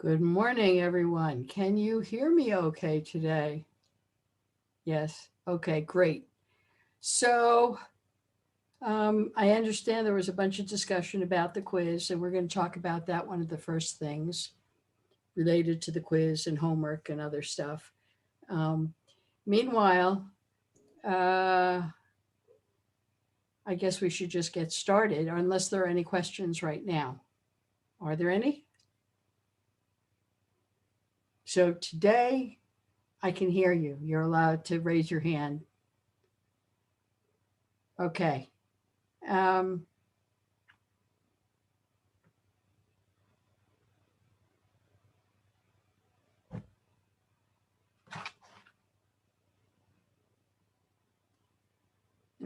Good morning, everyone. Can you hear me okay today? Yes. Okay, great. So I understand there was a bunch of discussion about the quiz, and we're going to talk about that one of the first things related to the quiz and homework and other stuff. Um, Meanwhile, uh, I guess we should just get started, or unless there are any questions right now. Are there any? So today I can hear you. You're allowed to raise your hand. Okay. Um,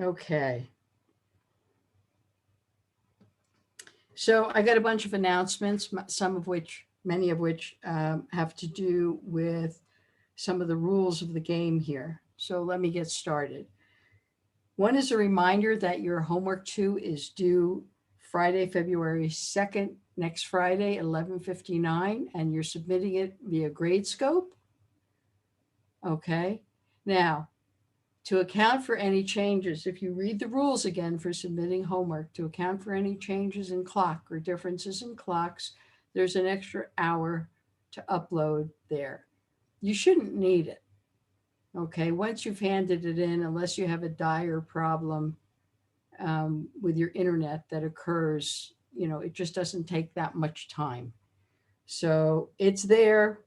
okay. So I got a bunch of announcements, some of which, many of which have to do with some of the rules of the game here. So let me get started. One is a reminder that your homework 2 is due Friday, February 2nd, next Friday, 11:59, and you're submitting it via Gradescope. Okay. Now, to account for any changes, if you read the rules again for submitting homework, to account for any changes in clock or differences in clocks, there's an extra hour to upload there. You shouldn't need it. Okay, once you've handed it in, unless you have a dire problem with your internet that occurs, it just doesn't take that much time. So it's there.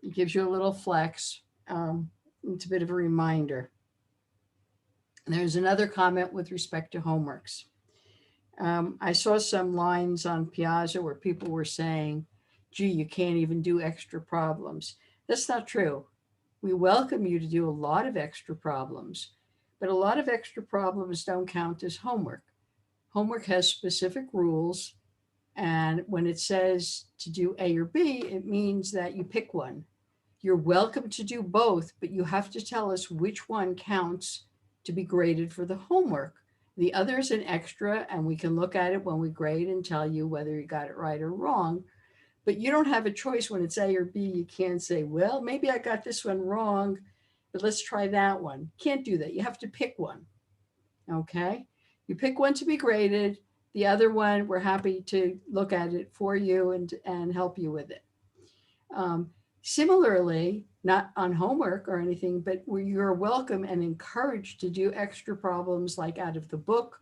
It gives you a little flex. It's a bit of a reminder. There's another comment with respect to homeworks. I saw some lines on Piazza where people were saying, gee, you can't even do extra problems. That's not true. We welcome you to do a lot of extra problems, but a lot of extra problems don't count as homework. Homework has specific rules, and when it says to do A or B, it means that you pick one. You're welcome to do both, but you have to tell us which one counts to be graded for the homework. The other is an extra, and we can look at it when we grade and tell you whether you got it right or wrong. But you don't have a choice when it's A or B. You can't say, well, maybe I got this one wrong, but let's try that one. Can't do that. You have to pick one. Okay? You pick one to be graded. The other one, we're happy to look at it for you and help you with it. Similarly, not on homework or anything, but you're welcome and encouraged to do extra problems like out of the book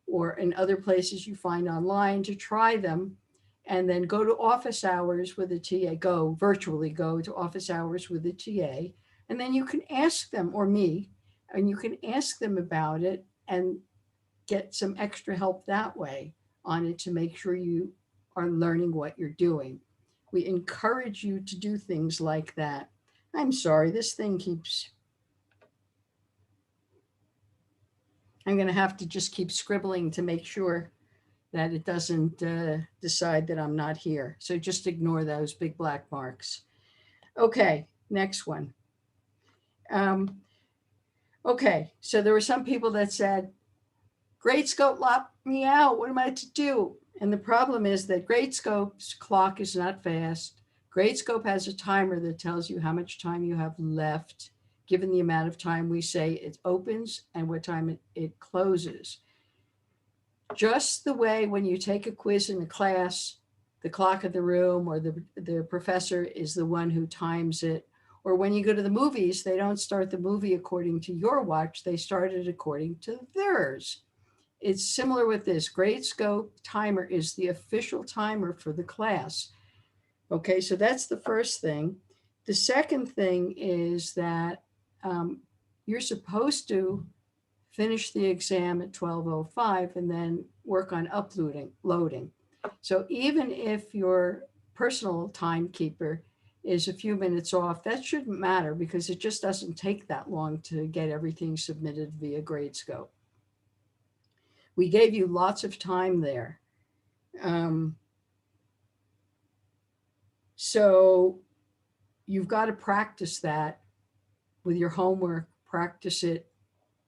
or in other places you find online to try them, and then go to office hours with a TA, virtually go to office hours with a TA, and then you can ask them, or me, and you can ask them about it and get some extra help that way on it to make sure you are learning what you're doing. We encourage you to do things like that. I'm sorry, this thing keeps, I'm going to have to just keep scribbling to make sure that it doesn't decide that I'm not here. So just ignore those big black marks. Okay, next one. Um, okay, so there were some people that said, Gradescope locked me out. What am I to do? And the problem is that Gradescope's clock is not fast. Gradescope has a timer that tells you how much time you have left, given the amount of time we say it opens and what time it closes. Just the way when you take a quiz in a class, the clock of the room or the professor is the one who times it. Or when you go to the movies, they don't start the movie according to your watch, they start it according to theirs. It's similar with this. Gradescope timer is the official timer for the class. Okay, so that's the first thing. The second thing is that you're supposed to finish the exam at 12:05 and then work on loading. So even if your personal timekeeper is a few minutes off, that shouldn't matter because it just doesn't take that long to get everything submitted via Gradescope. We gave you lots of time there. So you've got to practice that with your homework, practice it,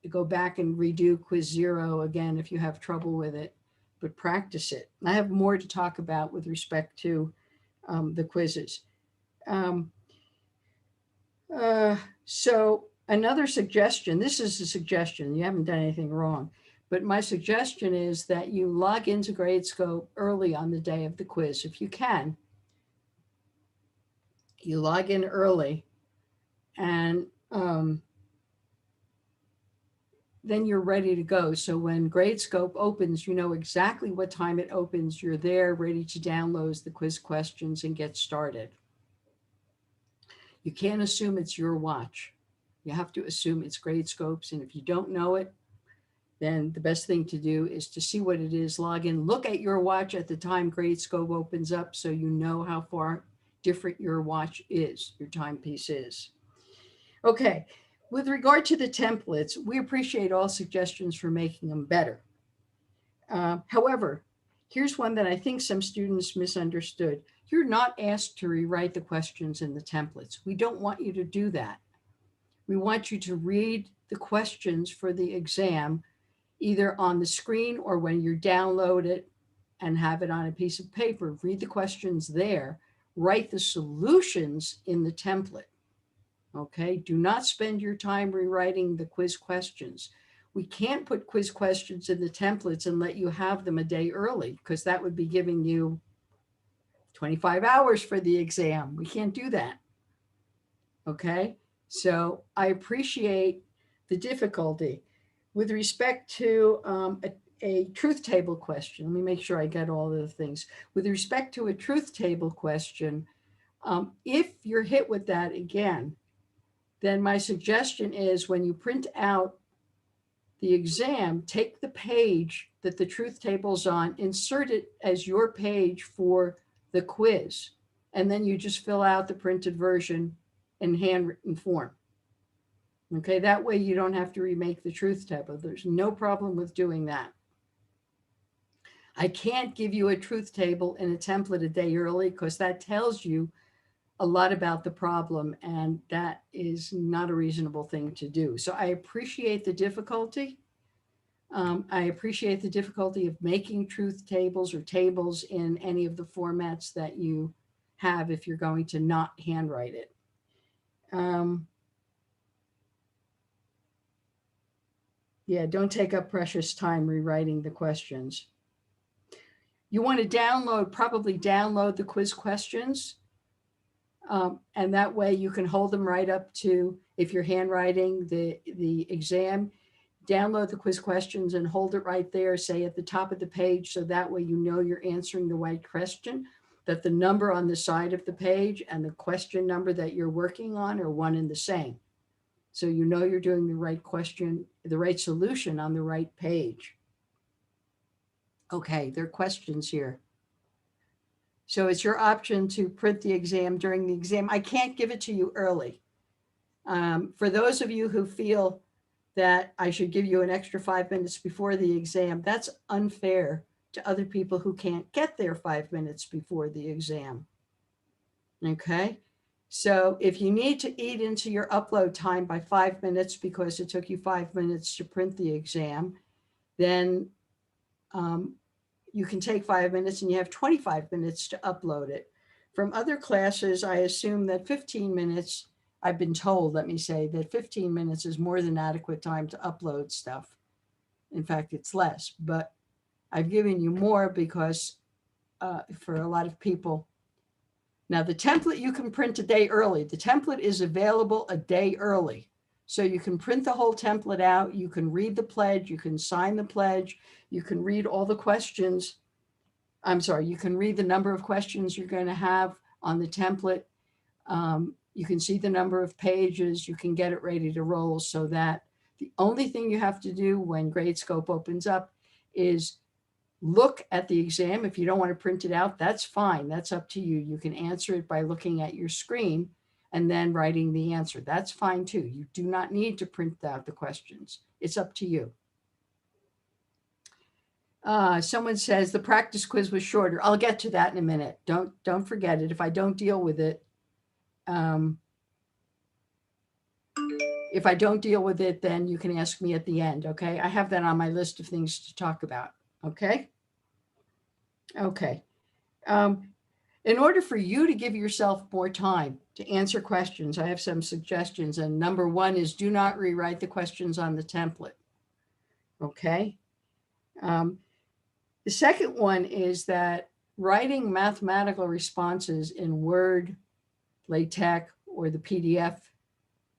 go back and redo quiz 0 again if you have trouble with it, but practice it. I have more to talk about with respect to the quizzes. So another suggestion, this is a suggestion, you haven't done anything wrong, but my suggestion is that you log into Gradescope early on the day of the quiz. If you can, you log in early, and then you're ready to go. So when Gradescope opens, you know exactly what time it opens. You're there ready to download the quiz questions and get started. You can't assume it's your watch. You have to assume it's Gradescope's. And if you don't know it, then the best thing to do is to see what it is, log in, look at your watch at the time Gradescope opens up so you know how far different your watch is, your timepiece is. Okay, with regard to the templates, we appreciate all suggestions for making them better. However, here's one that I think some students misunderstood. You're not asked to rewrite the questions in the templates. We don't want you to do that. We want you to read the questions for the exam either on the screen or when you download it and have it on a piece of paper. Read the questions there, write the solutions in the template. Okay, do not spend your time rewriting the quiz questions. We can't put quiz questions in the templates and let you have them a day early, because that would be giving you 25 hours for the exam. We can't do that. Okay, so I appreciate the difficulty. With respect to a truth table question, let me make sure I get all of the things. With respect to a truth table question, if you're hit with that again, then my suggestion is when you print out the exam, take the page that the truth table's on, insert it as your page for the quiz, and then you just fill out the printed version in handwritten form. Okay, that way you don't have to remake the truth table. There's no problem with doing that. I can't give you a truth table in a template a day early because that tells you a lot about the problem, and that is not a reasonable thing to do. So I appreciate the difficulty. I appreciate the difficulty of making truth tables or tables in any of the formats that you have if you're going to not handwrite it. Yeah, don't take up precious time rewriting the questions. You want to probably download the quiz questions. And that way you can hold them right up to, if you're handwriting the exam, download the quiz questions and hold it right there, say at the top of the page, so that way you know you're answering the right question, that the number on the side of the page and the question number that you're working on are one and the same. So you know you're doing the right question, the right solution on the right page. Okay, there are questions here. So it's your option to print the exam during the exam. I can't give it to you early. For those of you who feel that I should give you an extra 5 minutes before the exam, that's unfair to other people who can't get there 5 minutes before the exam. Okay, so if you need to eat into your upload time by 5 minutes because it took you 5 minutes to print the exam, then you can take 5 minutes and you have 25 minutes to upload it. From other classes, I assume that 15 minutes, I've been told, let me say, that 15 minutes is more than adequate time to upload stuff. In fact, it's less, but I've given you more because for a lot of people. Now, the template you can print a day early. The template is available a day early. So you can print the whole template out. You can read the pledge. You can sign the pledge. You can read all the questions. I'm sorry, you can read the number of questions you're going to have on the template. You can see the number of pages. You can get it ready to roll, so that the only thing you have to do when Gradescope opens up is look at the exam. If you don't want to print it out, that's fine. That's up to you. You can answer it by looking at your screen and then writing the answer. That's fine too. You do not need to print out the questions. It's up to you. Someone says the practice quiz was shorter. I'll get to that in a minute. Don't forget it. If I don't deal with it, then you can ask me at the end. Okay, I have that on my list of things to talk about. Okay. In order for you to give yourself more time to answer questions, I have some suggestions. And number one is do not rewrite the questions on the template. Okay. The second one is that writing mathematical responses in Word, LaTeX, or the PDF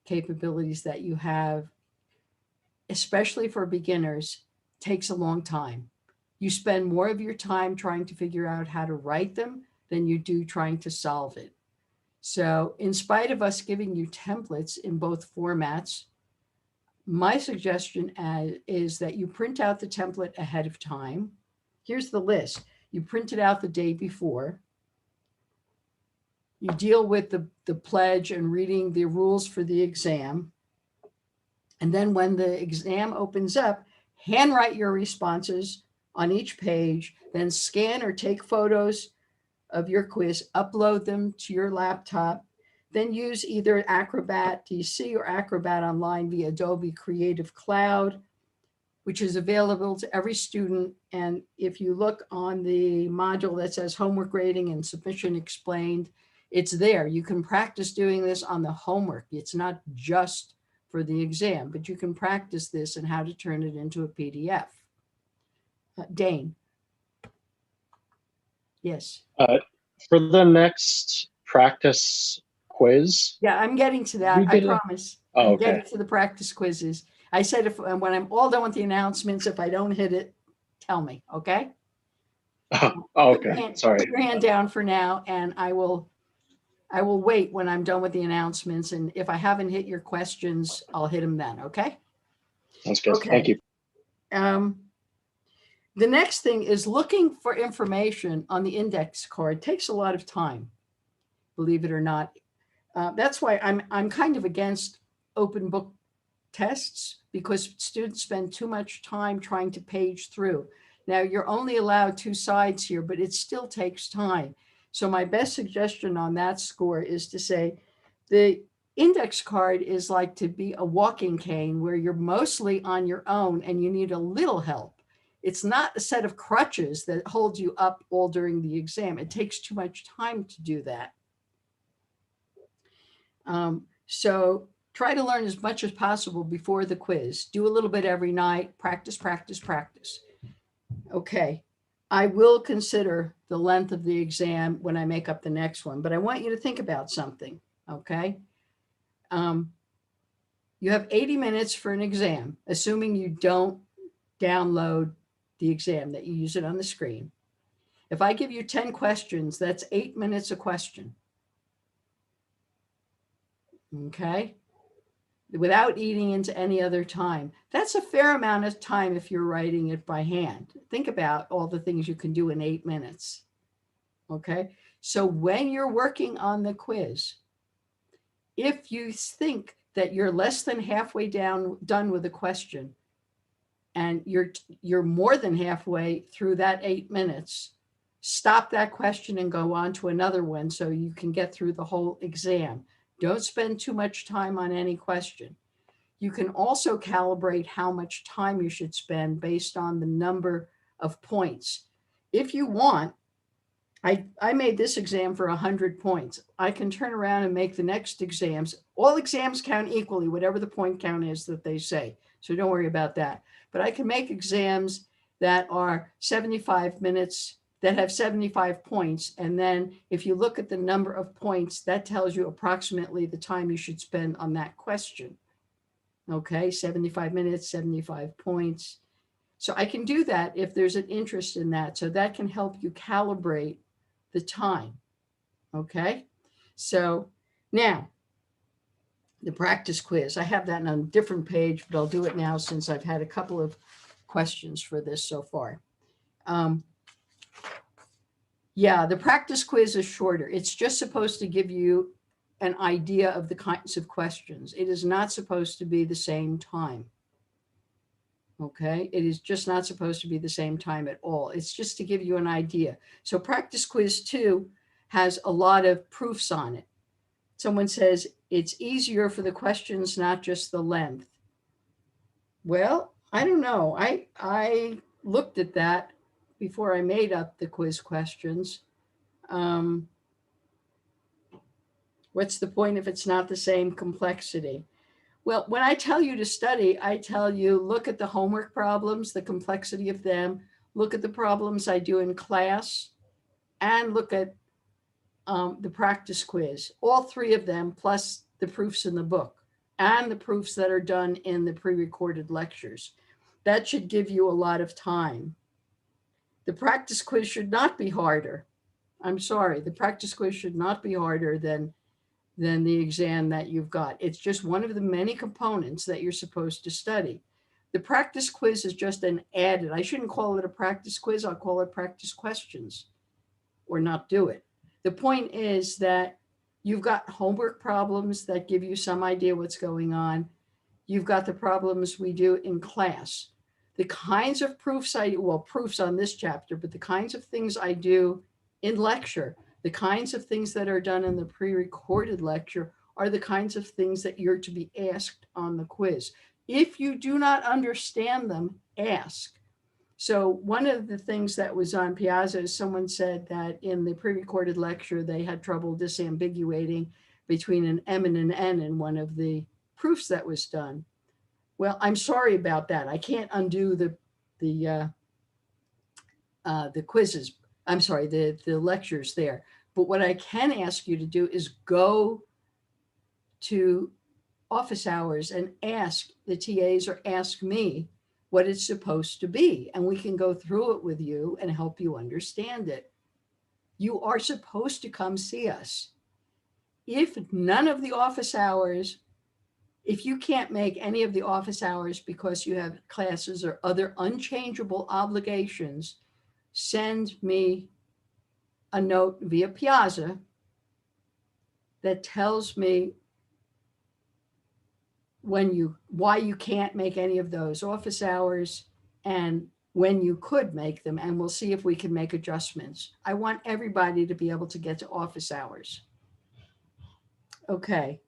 capabilities that you have, especially for beginners, takes a long time. You spend more of your time trying to figure out how to write them than you do trying to solve it. So in spite of us giving you templates in both formats, my suggestion is that you print out the template ahead of time. Here's the list. You print it out the day before. You deal with the pledge and reading the rules for the exam. And then when the exam opens up, handwrite your responses on each page, then scan or take photos of your quiz, upload them to your laptop, then use either Acrobat DC or Acrobat Online via Adobe Creative Cloud, which is available to every student. And if you look on the module that says homework grading and submission explained, it's there. You can practice doing this on the homework. It's not just for the exam, but you can practice this and how to turn it into a PDF. Dane. Yes. For the next practice quiz. Yeah, I'm getting to that. I promise. Oh, I'm getting to the practice quizzes. I said if when I'm all done with the announcements, if I don't hit it, tell me, okay? Oh, okay. Sorry. Put your hand down for now, and I will wait when I'm done with the announcements. And if I haven't hit your questions, I'll hit them then, okay? Sounds good. Okay. Thank you. The next thing is looking for information on the index card. It takes a lot of time, believe it or not. That's why I'm kind of against open book tests, because students spend too much time trying to page through. Now, you're only allowed 2 sides here, but it still takes time. So my best suggestion on that score is to say the index card is like to be a walking cane where you're mostly on your own and you need a little help. It's not a set of crutches that holds you up all during the exam. It takes too much time to do that. So try to learn as much as possible before the quiz. Do a little bit every night. Practice, practice, practice. Okay. I will consider the length of the exam when I make up the next one, but I want you to think about something, okay? You have 80 minutes for an exam, assuming you don't download the exam, that you use it on the screen. If I give you 10 questions, that's 8 minutes a question. Okay? Without eating into any other time. That's a fair amount of time if you're writing it by hand. Think about all the things you can do in 8 minutes. Okay? So when you're working on the quiz, if you think that you're less than halfway done with a question, and you're more than halfway through that 8 minutes, stop that question and go on to another one so you can get through the whole exam. Don't spend too much time on any question. You can also calibrate how much time you should spend based on the number of points. If you want, I made this exam for 100 points. I can turn around and make the next exams. All exams count equally, whatever the point count is that they say. So don't worry about that. But I can make exams that are 75 minutes, that have 75 points. And then if you look at the number of points, that tells you approximately the time you should spend on that question. Okay, 75 minutes, 75 points. So I can do that if there's an interest in that. So that can help you calibrate the time. Okay, so now the practice quiz. I have that on a different page, but I'll do it now since I've had a couple of questions for this so far. Yeah, the practice quiz is shorter. It's just supposed to give you an idea of the kinds of questions. It is not supposed to be the same time. Okay, it is just not supposed to be the same time at all. It's just to give you an idea. So practice quiz 2 has a lot of proofs on it. Someone says it's easier for the questions, not just the length. Well, I don't know. I looked at that before I made up the quiz questions. What's the point if it's not the same complexity? Well, when I tell you to study, I tell you, look at the homework problems, the complexity of them, look at the problems I do in class, and look at the practice quiz, all three of them, plus the proofs in the book and the proofs that are done in the pre-recorded lectures. That should give you a lot of time. The practice quiz should not be harder. I'm sorry, the practice quiz should not be harder than the exam that you've got. It's just one of the many components that you're supposed to study. The practice quiz is just an added. I shouldn't call it a practice quiz. I'll call it practice questions, or not do it. The point is that you've got homework problems that give you some idea what's going on. You've got the problems we do in class. The kinds of proofs proofs on this chapter, but the kinds of things I do in lecture, the kinds of things that are done in the pre-recorded lecture are the kinds of things that you're to be asked on the quiz. If you do not understand them, ask. So one of the things that was on Piazza is someone said that in the pre-recorded lecture, they had trouble disambiguating between an M and an N in one of the proofs that was done. Well, I'm sorry about that. I can't undo the quizzes. I'm sorry, the lectures there. But what I can ask you to do is go to office hours and ask the TAs or ask me what it's supposed to be. And we can go through it with you and help you understand it. You are supposed to come see us. If none of the office hours, if you can't make any of the office hours because you have classes or other unchangeable obligations, send me a note via Piazza that tells me why you can't make any of those office hours and when you could make them, and we'll see if we can make adjustments. I want everybody to be able to get to office hours. Okay.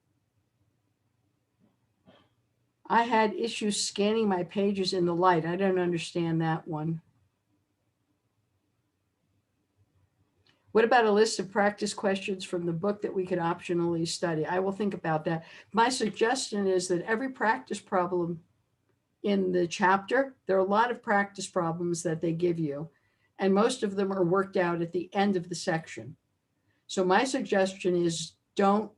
I had issues scanning my pages in the light. I don't understand that one. What about a list of practice questions from the book that we could optionally study? I will think about that. My suggestion is that every practice problem in the chapter, there are a lot of practice problems that they give you, and most of them are worked out at the end of the section. So my suggestion is don't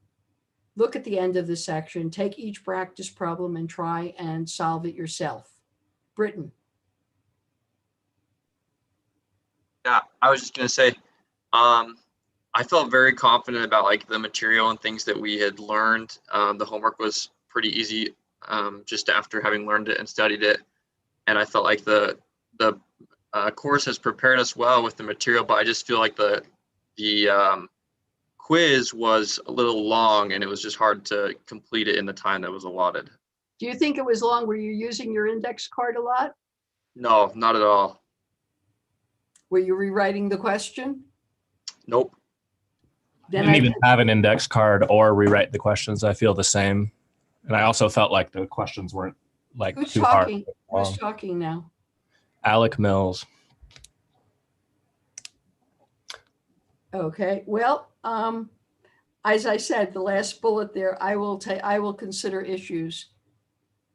look at the end of the section, take each practice problem and try and solve it yourself. Britton. Yeah, I was just going to say, I felt very confident about like the material and things that we had learned. The homework was pretty easy just after having learned it and studied it. And I felt like the course has prepared us well with the material, but I just feel like the quiz was a little long and it was just hard to complete it in the time that was allotted. Do you think it was long? Were you using your index card a lot? No, not at all. Were you rewriting the question? Nope. I didn't even have an index card or rewrite the questions. I feel the same. And I also felt like the questions weren't like Who's too talking? hard. Who's talking now? Alec Mills. Okay, well, as I said, the last bullet there, I will consider issues.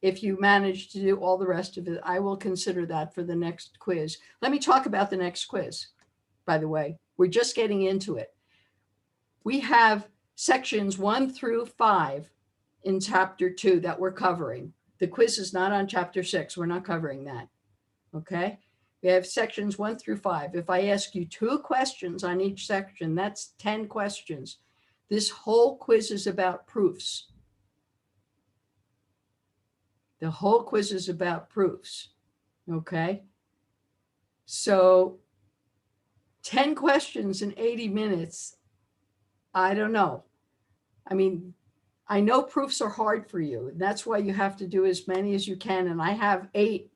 If you manage to do all the rest of it, I will consider that for the next quiz. Let me talk about the next quiz, by the way. We're just getting into it. We have sections 1 through 5 in chapter 2 that we're covering. The quiz is not on chapter 6. We're not covering that. Okay. We have sections 1 through 5. If I ask you 2 questions on each section, that's 10 questions. This whole quiz is about proofs. The whole quiz is about proofs. Okay. So 10 questions in 80 minutes. I don't know. I mean, I know proofs are hard for you. That's why you have to do as many as you can. And I have 8,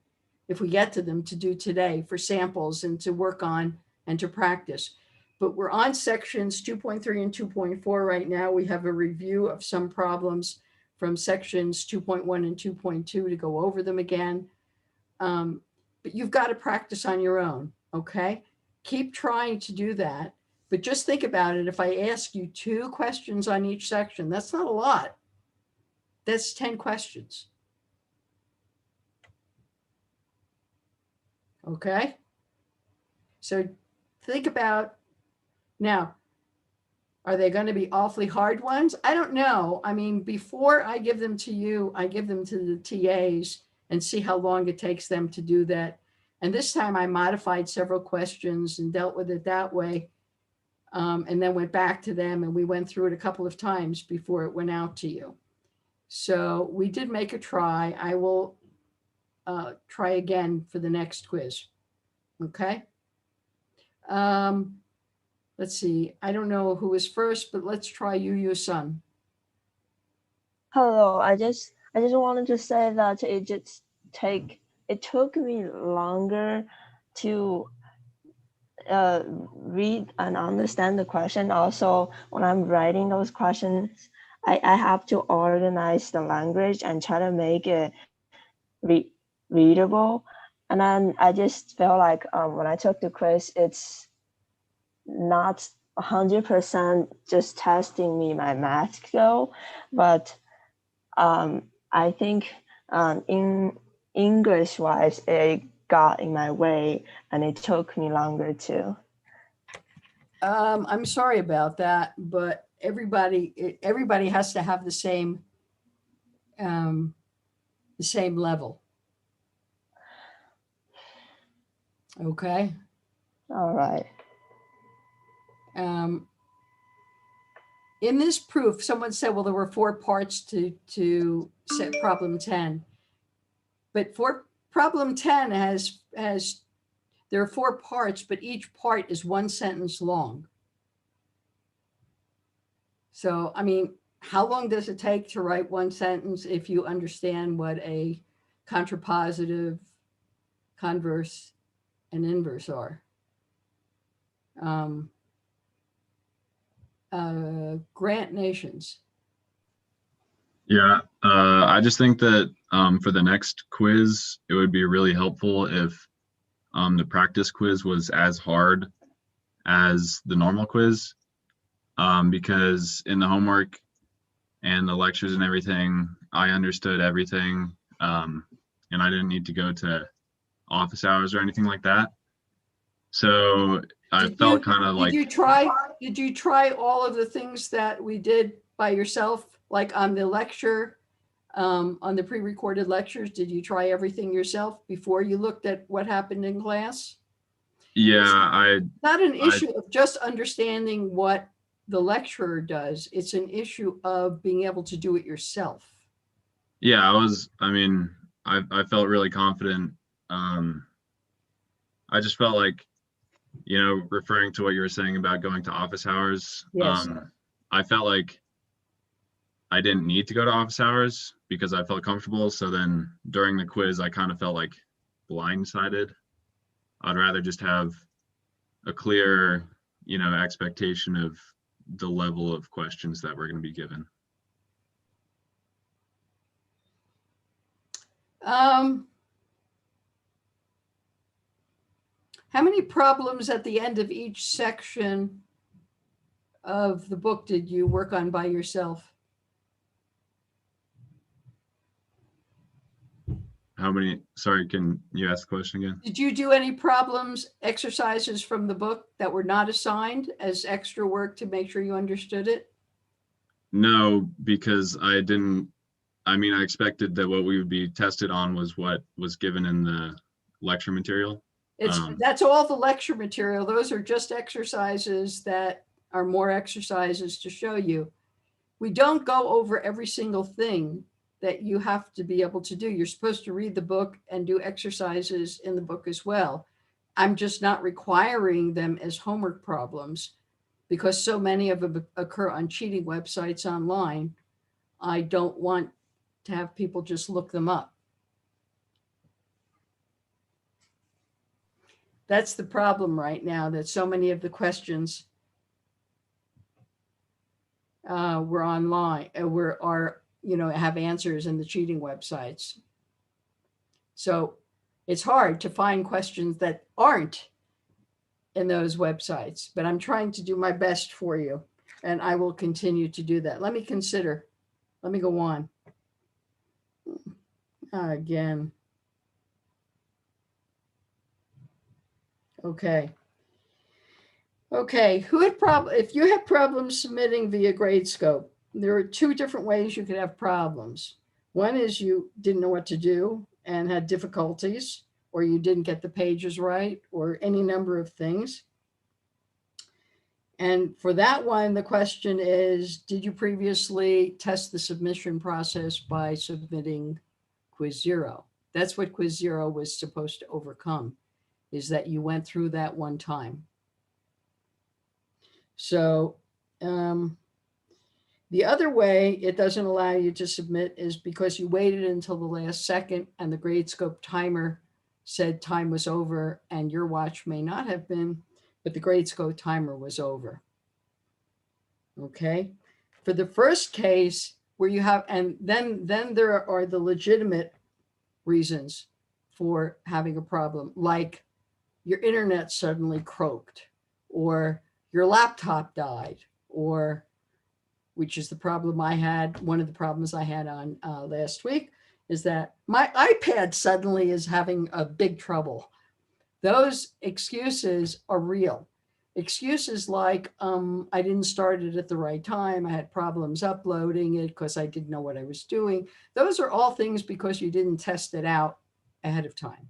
if we get to them, to do today for samples and to work on and to practice. But we're on sections 2.3 and 2.4 right now. We have a review of some problems from sections 2.1 and 2.2 to go over them again. But you've got to practice on your own, okay? Keep trying to do that. But just think about it. If I ask you 2 questions on each section, that's not a lot. That's 10 questions. Okay. So think about now, are they going to be awfully hard ones? I don't know. I mean, before I give them to you, I give them to the TAs and see how long it takes them to do that. And this time I modified several questions and dealt with it that way. And then went back to them and we went through it a couple of times before it went out to you. So we did make a try. I will try again for the next quiz. Okay. Let's see. I don't know who was first, but let's try you, son. Hello. I just wanted to say that it took me longer to read and understand the question. Also, when I'm writing those questions, I have to organize the language and try to make it readable. And then I just felt like when I took the quiz, it's not 100% just testing me my math skill, but I think in English wise, it got in my way and it took me longer too. I'm sorry about that, but everybody has to have the same level. Okay. All right. In this proof, someone said, well, there were 4 parts to set problem 10, but for problem 10 there are 4 parts, but each part is 1 sentence long. So, I mean, how long does it take to write 1 sentence if you understand what a contrapositive, converse, and inverse are? Grant Nations. Yeah, I just think that for the next quiz, it would be really helpful if the practice quiz was as hard as the normal quiz, because in the homework and the lectures and everything, I understood everything, and I didn't need to go to office hours or anything like that. So I felt kind of like. Did you try all of the things that we did by yourself, like on the lecture, on the pre-recorded lectures? Did you try everything yourself before you looked at what happened in class? Yeah, It's not an issue of just understanding what the lecturer does. It's an issue of being able to do it yourself. Yeah, I felt really confident. I just felt like, referring to what you were saying about going to office hours, Yes. I felt like I didn't need to go to office hours because I felt comfortable. So then during the quiz, I kind of felt like blindsided. I'd rather just have a clear, expectation of the level of questions that we're going to be given. How many problems at the end of each section of the book did you work on by yourself? How many? Sorry, can you ask the question again? Did you do any exercises from the book that were not assigned as extra work to make sure you understood it? No, because I expected that what we would be tested on was what was given in the lecture material. That's all the lecture material. Those are just exercises that are more exercises to show you. We don't go over every single thing that you have to be able to do. You're supposed to read the book and do exercises in the book as well. I'm just not requiring them as homework problems because so many of them occur on cheating websites online. I don't want to have people just look them up. That's the problem right now, that so many of the questions were online, have answers in the cheating websites. So it's hard to find questions that aren't in those websites, but I'm trying to do my best for you, and I will continue to do that. Let me consider. Let me go on. Again. Okay. Okay, if you have problems submitting via Gradescope, there are two different ways you could have problems. One is you didn't know what to do and had difficulties, or you didn't get the pages right, or any number of things. And for that one, the question is, did you previously test the submission process by submitting Quiz Zero? That's what Quiz Zero was supposed to overcome, is that you went through that one time. So the other way it doesn't allow you to submit is because you waited until the last second and the Gradescope timer said time was over, and your watch may not have been, but the Gradescope timer was over. Okay. For the first case where you have, and then there are the legitimate reasons for having a problem, like your internet suddenly croaked, or your laptop died, or, which is the problem I had, one of the problems I had on last week, is that my iPad suddenly is having a big trouble. Those excuses are real. Excuses like, I didn't start it at the right time, I had problems uploading it because I didn't know what I was doing. Those are all things because you didn't test it out ahead of time.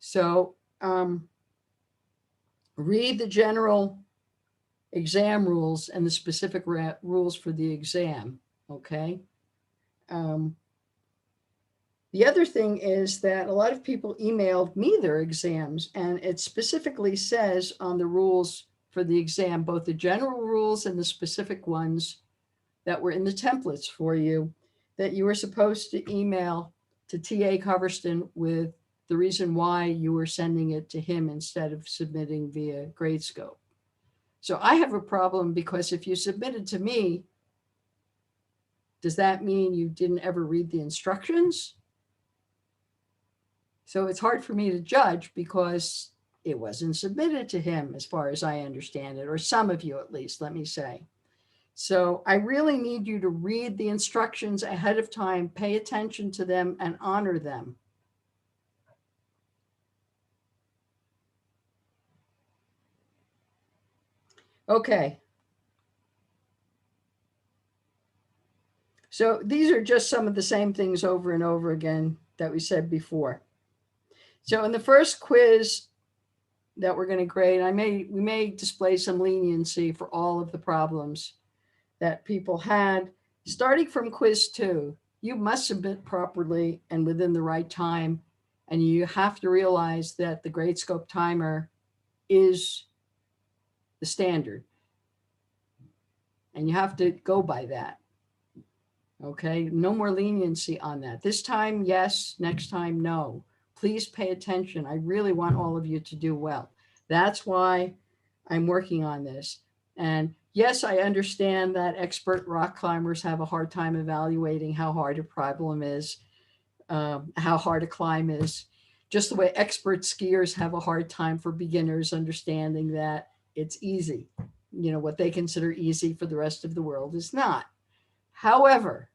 So read the general exam rules and the specific rules for the exam, okay? The other thing is that a lot of people emailed me their exams, and it specifically says on the rules for the exam, both the general rules and the specific ones that were in the templates for you, that you were supposed to email to TA Coverston with the reason why you were sending it to him instead of submitting via Gradescope. So I have a problem because if you submitted to me, does that mean you didn't ever read the instructions? So it's hard for me to judge because it wasn't submitted to him as far as I understand it, or some of you at least, let me say. So I really need you to read the instructions ahead of time, pay attention to them, and honor them. Okay. So these are just some of the same things over and over again that we said before. So in the first quiz that we're going to grade, we may display some leniency for all of the problems that people had. Starting from quiz 2, you must submit properly and within the right time. And you have to realize that the Gradescope timer is the standard. And you have to go by that. Okay, no more leniency on that. This time, yes. Next time, no. Please pay attention. I really want all of you to do well. That's why I'm working on this. And yes, I understand that expert rock climbers have a hard time evaluating how hard a problem is, how hard a climb is. Just the way expert skiers have a hard time for beginners understanding that it's easy. You know, what they consider easy for the rest of the world is not. However,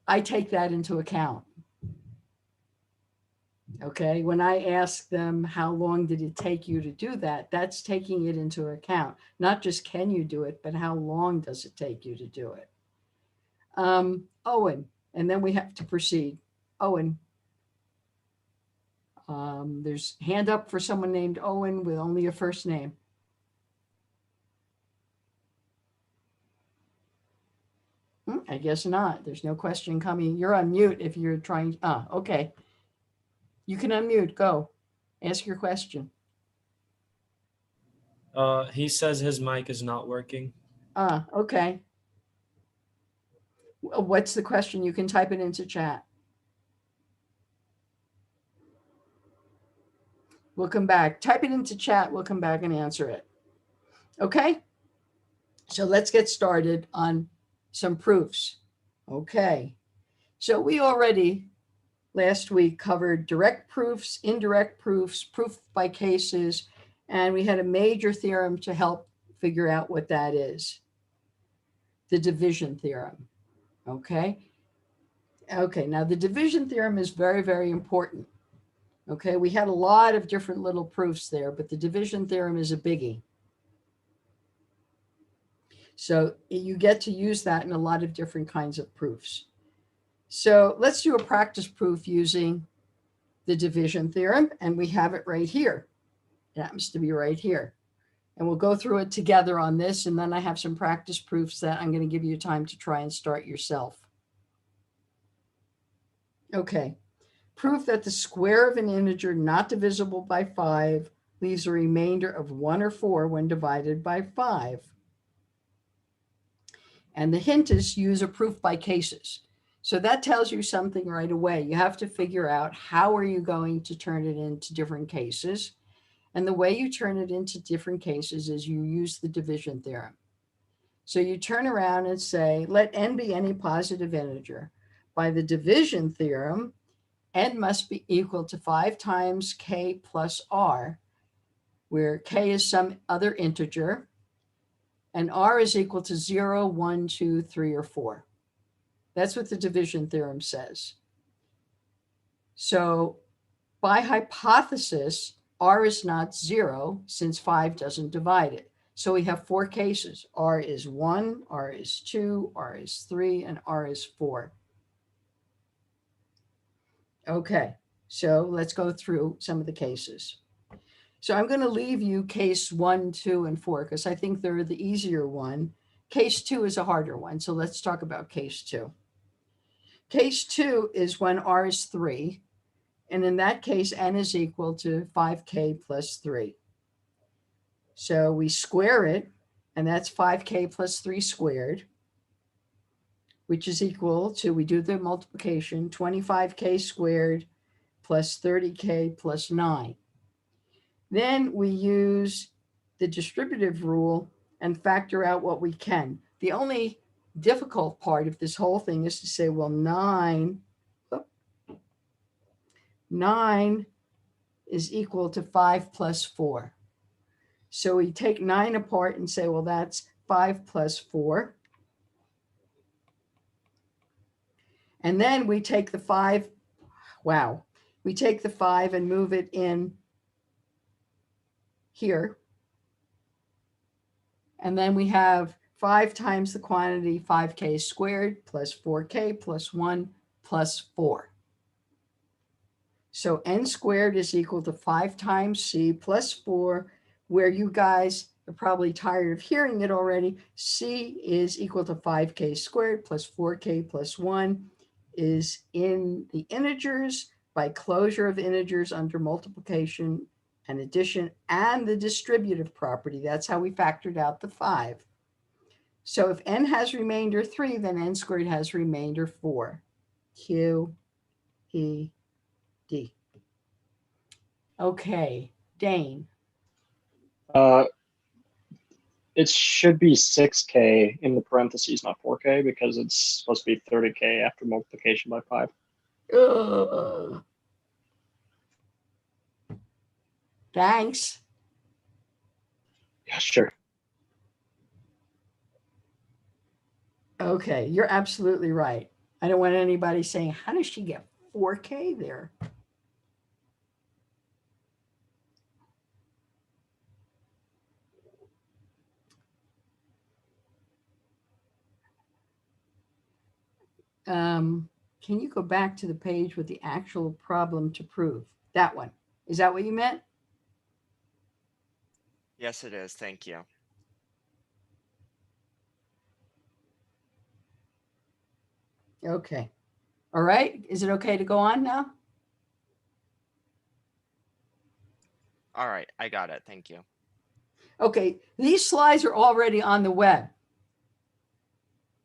I take that into account. Okay, when I ask them how long did it take you to do that, that's taking it into account. Not just can you do it, but how long does it take you to do it? Owen, and then we have to proceed. Owen. There's hand up for someone named Owen with only a first name. I guess not. There's no question coming. You're on mute if you're trying. Okay. You can unmute. Go. Ask your question. He says his mic is not working. Okay. What's the question? You can type it into chat. We'll come back. Type it into chat. We'll come back and answer it. Okay. So let's get started on some proofs. Okay. So we already last week covered direct proofs, indirect proofs, proof by cases, and we had a major theorem to help figure out what that is. The division theorem, okay? Okay, now the division theorem is very, very important. Okay, we had a lot of different little proofs there, but the division theorem is a biggie. So you get to use that in a lot of different kinds of proofs. So let's do a practice proof using the division theorem, and we have it right here. It happens to be right here. And we'll go through it together on this, and then I have some practice proofs that I'm going to give you time to try and start yourself. Okay, prove that the square of an integer not divisible by 5 leaves a remainder of 1 or 4 when divided by 5. And the hint is use a proof by cases. So that tells you something right away. You have to figure out how are you going to turn it into different cases. And the way you turn it into different cases is you use the division theorem. So you turn around and say, let n be any positive integer. By the division theorem, n must be equal to 5 times k plus r, where k is some other integer, and r is equal to 0, 1, 2, 3, or 4. That's what the division theorem says. So by hypothesis, r is not 0 since 5 doesn't divide it. So we have 4 cases. R is 1, R is 2, R is 3, and R is 4. Okay, so let's go through some of the cases. So I'm going to leave you case 1, 2, and 4 because I think they're the easier one. Case 2 is a harder one. So let's talk about case 2. Case 2 is when r is 3. And in that case, n is equal to 5k plus 3. So we square it, and that's 5k plus 3 squared, which is equal to, we do the multiplication, 25k squared plus 30k plus 9. Then we use the distributive rule and factor out what we can. The only difficult part of this whole thing is to say, well, 9 is equal to 5 plus 4. So we take 9 apart and say, well, that's 5 plus 4. And then we take the 5, we take the 5 and move it in here. And then we have 5 times the quantity 5k squared plus 4k plus 1 plus 4. So n squared is equal to 5 times c plus 4, where you guys are probably tired of hearing it already. C is equal to 5k squared plus 4k plus 1 is in the integers by closure of integers under multiplication and addition and the distributive property. That's how we factored out the 5. So if n has remainder 3, then n squared has remainder 4. Q, E, D. Okay, Dane. It should be 6k in the parentheses, not 4k, because it's supposed to be 30k after multiplication by 5. Thanks. Yeah, sure. Okay, you're absolutely right. I don't want anybody saying, how does she get 4k there? Can you go back to the page with the actual problem to prove? That one. Is that what you meant? Yes, it is. Thank you. Okay. All right. Is it okay to go on now? All right, I got it. Thank you. Okay. These slides are already on the web,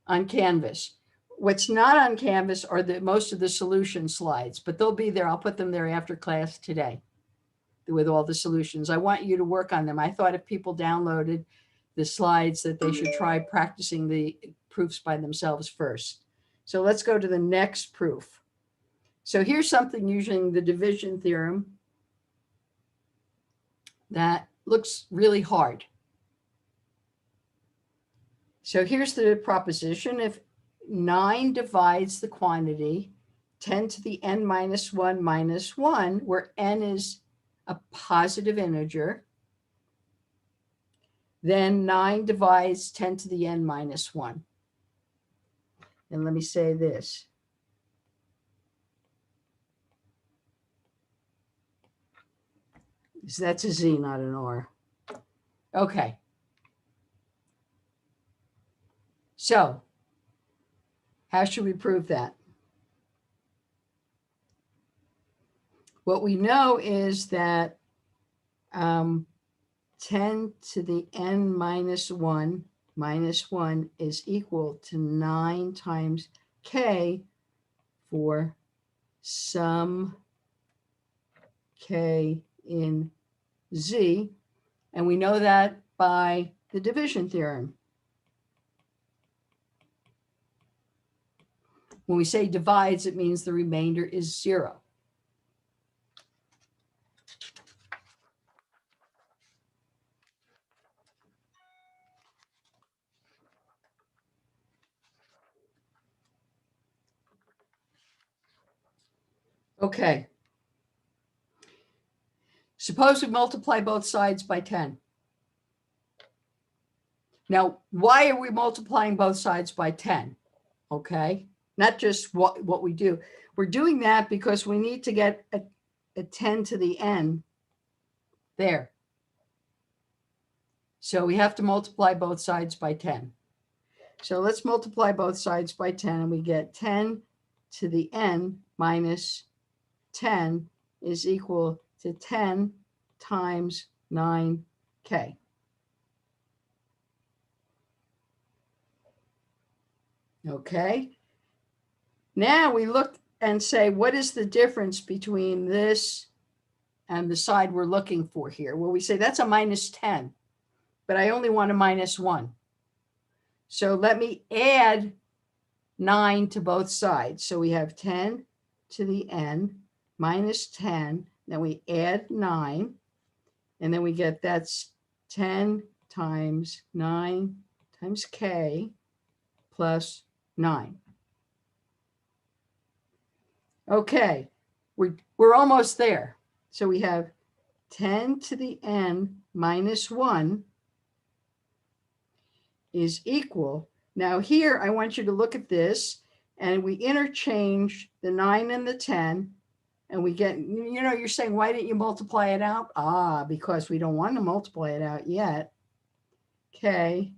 on Canvas. What's not on Canvas are most of the solution slides, but they'll be there. I'll put them there after class today with all the solutions. I want you to work on them. I thought if people downloaded the slides that they should try practicing the proofs by themselves first. So let's go to the next proof. So here's something using the division theorem that looks really hard. So here's the proposition. If 9 divides the quantity 10 to the n minus 1, where n is a positive integer, then 9 divides 10 to the n minus 1. And let me say this. So that's a Z, not an R. Okay. So how should we prove that? What we know is that 10 to the n minus 1 is equal to 9 times k for some k in Z. And we know that by the division theorem. When we say divides, it means the remainder is 0. Okay. Suppose we multiply both sides by 10. Now, why are we multiplying both sides by 10? Okay, not just what we do. We're doing that because we need to get a 10 to the n there. So we have to multiply both sides by 10. So let's multiply both sides by 10, and we get 10 to the n minus 10 is equal to 10 times 9k. Okay. Now we look and say, what is the difference between this and the side we're looking for here? Well, we say that's a minus 10, but I only want a minus 1. So let me add 9 to both sides. So we have 10 to the n minus 10. Then we add 9. And then we get that's 10 times 9 times k plus 9. Okay, we're almost there. So we have 10 to the n minus 1 is equal. Now here, I want you to look at this, and we interchange the 9 and the 10, and we get, you know, you're saying, why didn't you multiply it out? Because we don't want to multiply it out yet. K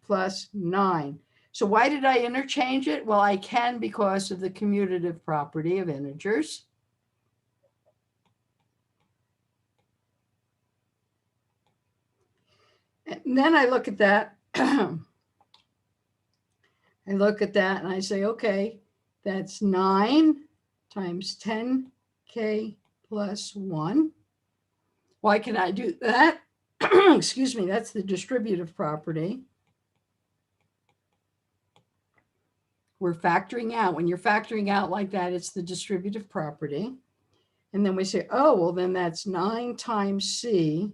plus 9. So why did I interchange it? Well, I can because of the commutative property of integers. And then I look at that. I look at that and I say, okay, that's 9 times 10k plus 1. Why can I do that? Excuse me, that's the distributive property. We're factoring out. When you're factoring out like that, it's the distributive property. And then we say, oh, well, then that's 9 times C,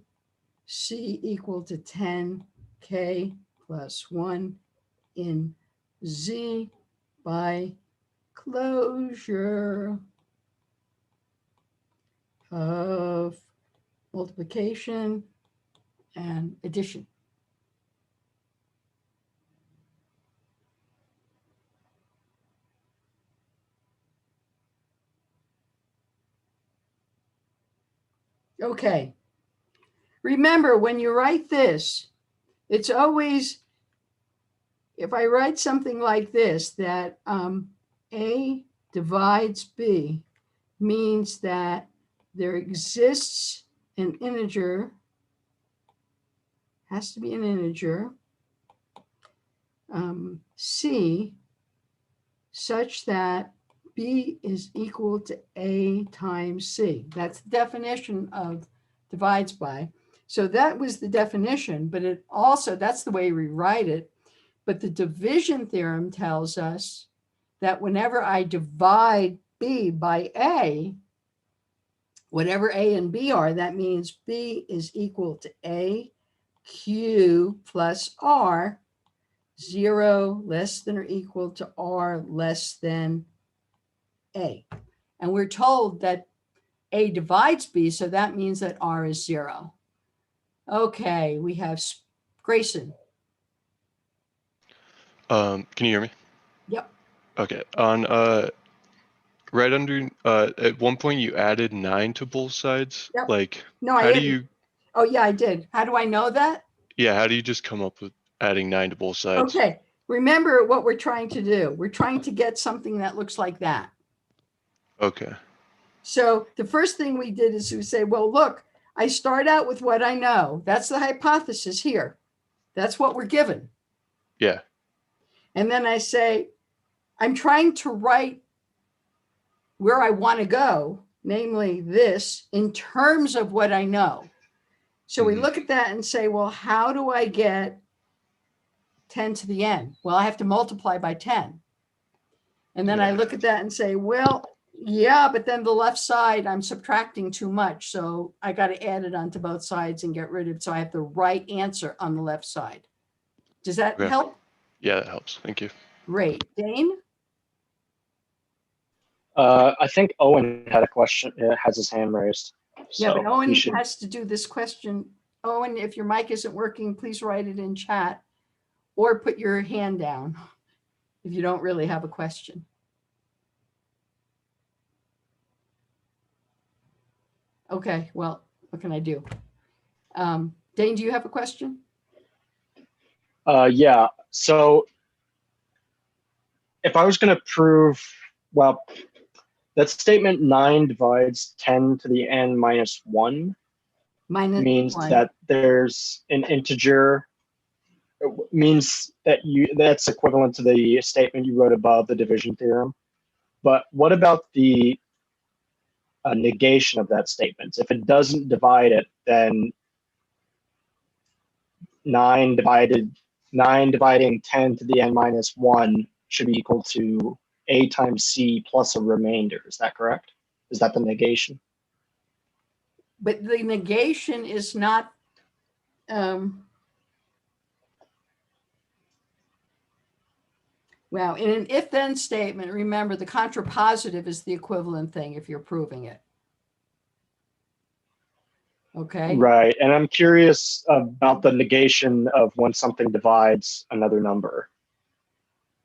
C equal to 10k plus 1 in Z by closure of multiplication and addition. Okay. Remember, when you write this, it's always, if I write something like this, that A divides B means that there exists an integer, has to be an integer, C, such that B is equal to A times C. That's the definition of divides by. So that was the definition, but it also, that's the way we write it. But the division theorem tells us that whenever I divide B by A, whatever A and B are, that means B is equal to A Q plus R, 0 less than or equal to R less than A. And we're told that A divides B, so that means that R is 0. Okay, we have Grayson. Can you hear me? Yep. Okay. On right under at one point you added 9 to both sides. Yep. Like No, how I do didn't. you Oh yeah, I did. How do I know that? yeah, how do you just come up with adding 9 to both sides? Okay. Remember what we're trying to do. We're trying to get something that looks like that. Okay. So the first thing we did is we say, well, look, I start out with what I know. That's the hypothesis here. That's what we're given. Yeah. And then I say, I'm trying to write where I want to go, namely this, in terms of what I know. So we look at that and say, well, how do I get 10 to the n? Well, I have to multiply by 10. And then I look at that and say, well, yeah, but then the left side, I'm subtracting too much. So I got to add it onto both sides and get rid of it. So I have the right answer on the left side. Does that Okay. help? Yeah, that helps. Thank you. Great. Dane? I think Owen had a question, has his hand raised. Yeah, but So Owen he should, has to do this question. Owen, if your mic isn't working, please write it in chat or put your hand down if you don't really have a question. Okay, well, what can I do? Dane, do you have a question? yeah. So if I was going to prove, well, that statement 9 divides 10 to the n minus 1 Minus means 1. that there's an integer, means that that's equivalent to the statement you wrote above, the division theorem. But what about the negation of that statement? If it doesn't divide it, then 9 dividing 10 to the n minus 1 should be equal to a times c plus a remainder. Is that correct? Is that the negation? But the negation is not, well, in an if-then statement, remember the contrapositive is the equivalent thing if you're proving it. Okay. Right. And I'm curious about the negation of when something divides another number.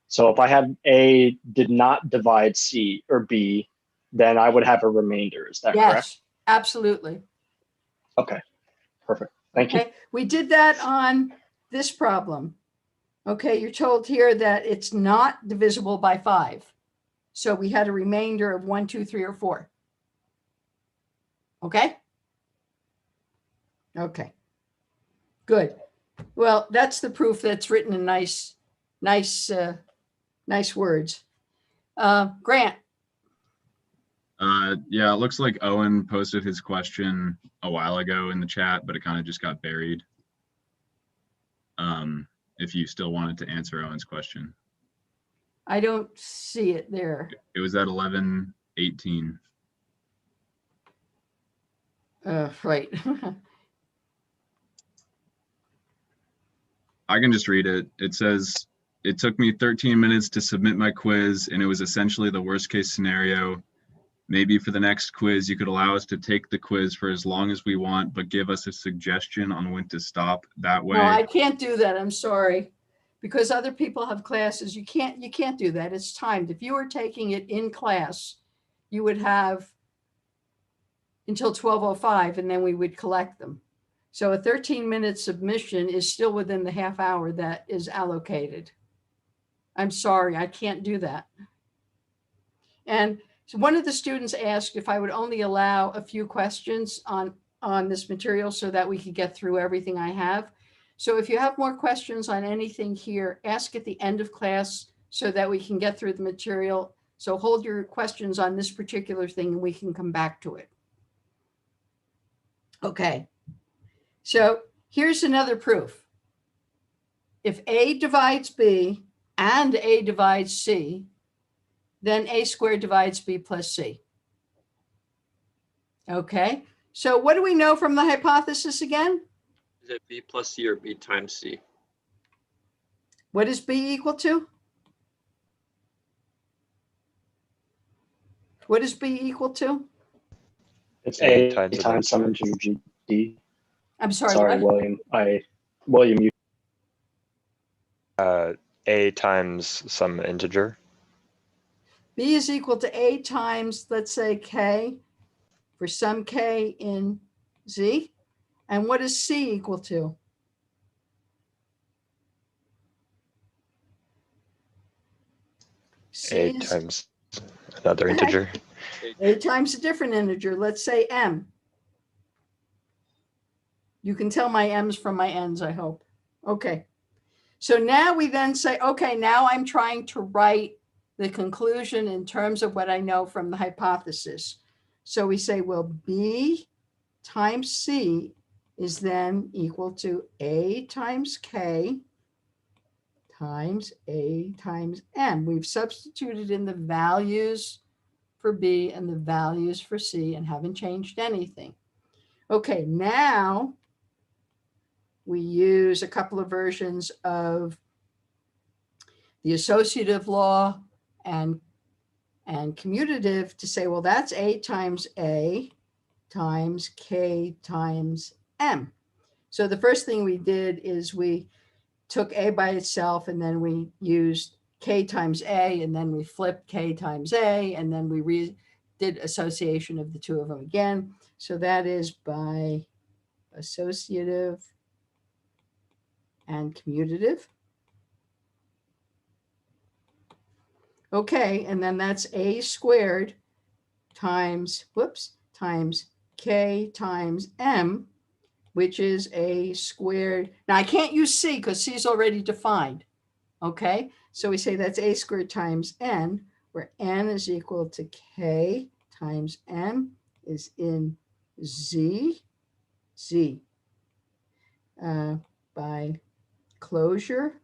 So if I had A did not divide C or B, then I would have a remainder. Is that correct? Yes, absolutely. Okay, perfect. Thank you. Okay, we did that on this problem. Okay, you're told here that it's not divisible by 5. So we had a remainder of 1, 2, 3, or 4. Okay? Okay, good. Well, that's the proof that's written in nice words. Grant. Yeah, it looks like Owen posted his question a while ago in the chat, but it kind of just got buried. If you still wanted to answer Owen's question. I don't see it there. It was at 11:18. Right. I can just read it. It says, it took me 13 minutes to submit my quiz, and it was essentially the worst case scenario. Maybe for the next quiz, you could allow us to take the quiz for as long as we want, but give us a suggestion on when to stop. That way. No, I can't do that. I'm sorry. Because other people have classes. You can't do that. It's timed. If you were taking it in class, you would have until 12:05 and then we would collect them. So a 13-minute submission is still within the half hour that is allocated. I'm sorry, I can't do that. And so one of the students asked if I would only allow a few questions on this material so that we could get through everything I have. So if you have more questions on anything here, ask at the end of class so that we can get through the material. So hold your questions on this particular thing and we can come back to it. Okay, so here's another proof. If A divides B and A divides C, then a squared divides b plus c. Okay, so what do we know from the hypothesis again? Is it b plus c or b times c? What is b equal to? What is b equal to? It's A a times times some integer GD. I'm sorry, Sorry, what? William, you. A times some integer. B is equal to a times, let's say, k, for some k in z. And what is c equal to? A C is times another Okay. integer. a times a different integer, let's say m. You can tell my m's from my n's, I hope. Okay. So now we then say, okay, now I'm trying to write the conclusion in terms of what I know from the hypothesis. So we say, well, b times c is then equal to a times k times a times m. We've substituted in the values for b and the values for c and haven't changed anything. Okay, now we use a couple of versions of the associative law and commutative to say, well, that's a times k times m. So the first thing we did is we took a by itself, and then we used k times a, and then we flipped k times a, and then we did association of the two of them again. So that is by associative and commutative. Okay, and then that's a squared times, times k times m, which is a squared. Now I can't use c because c is already defined. Okay, so we say that's a squared times n, where n is equal to k times m is in z, by closure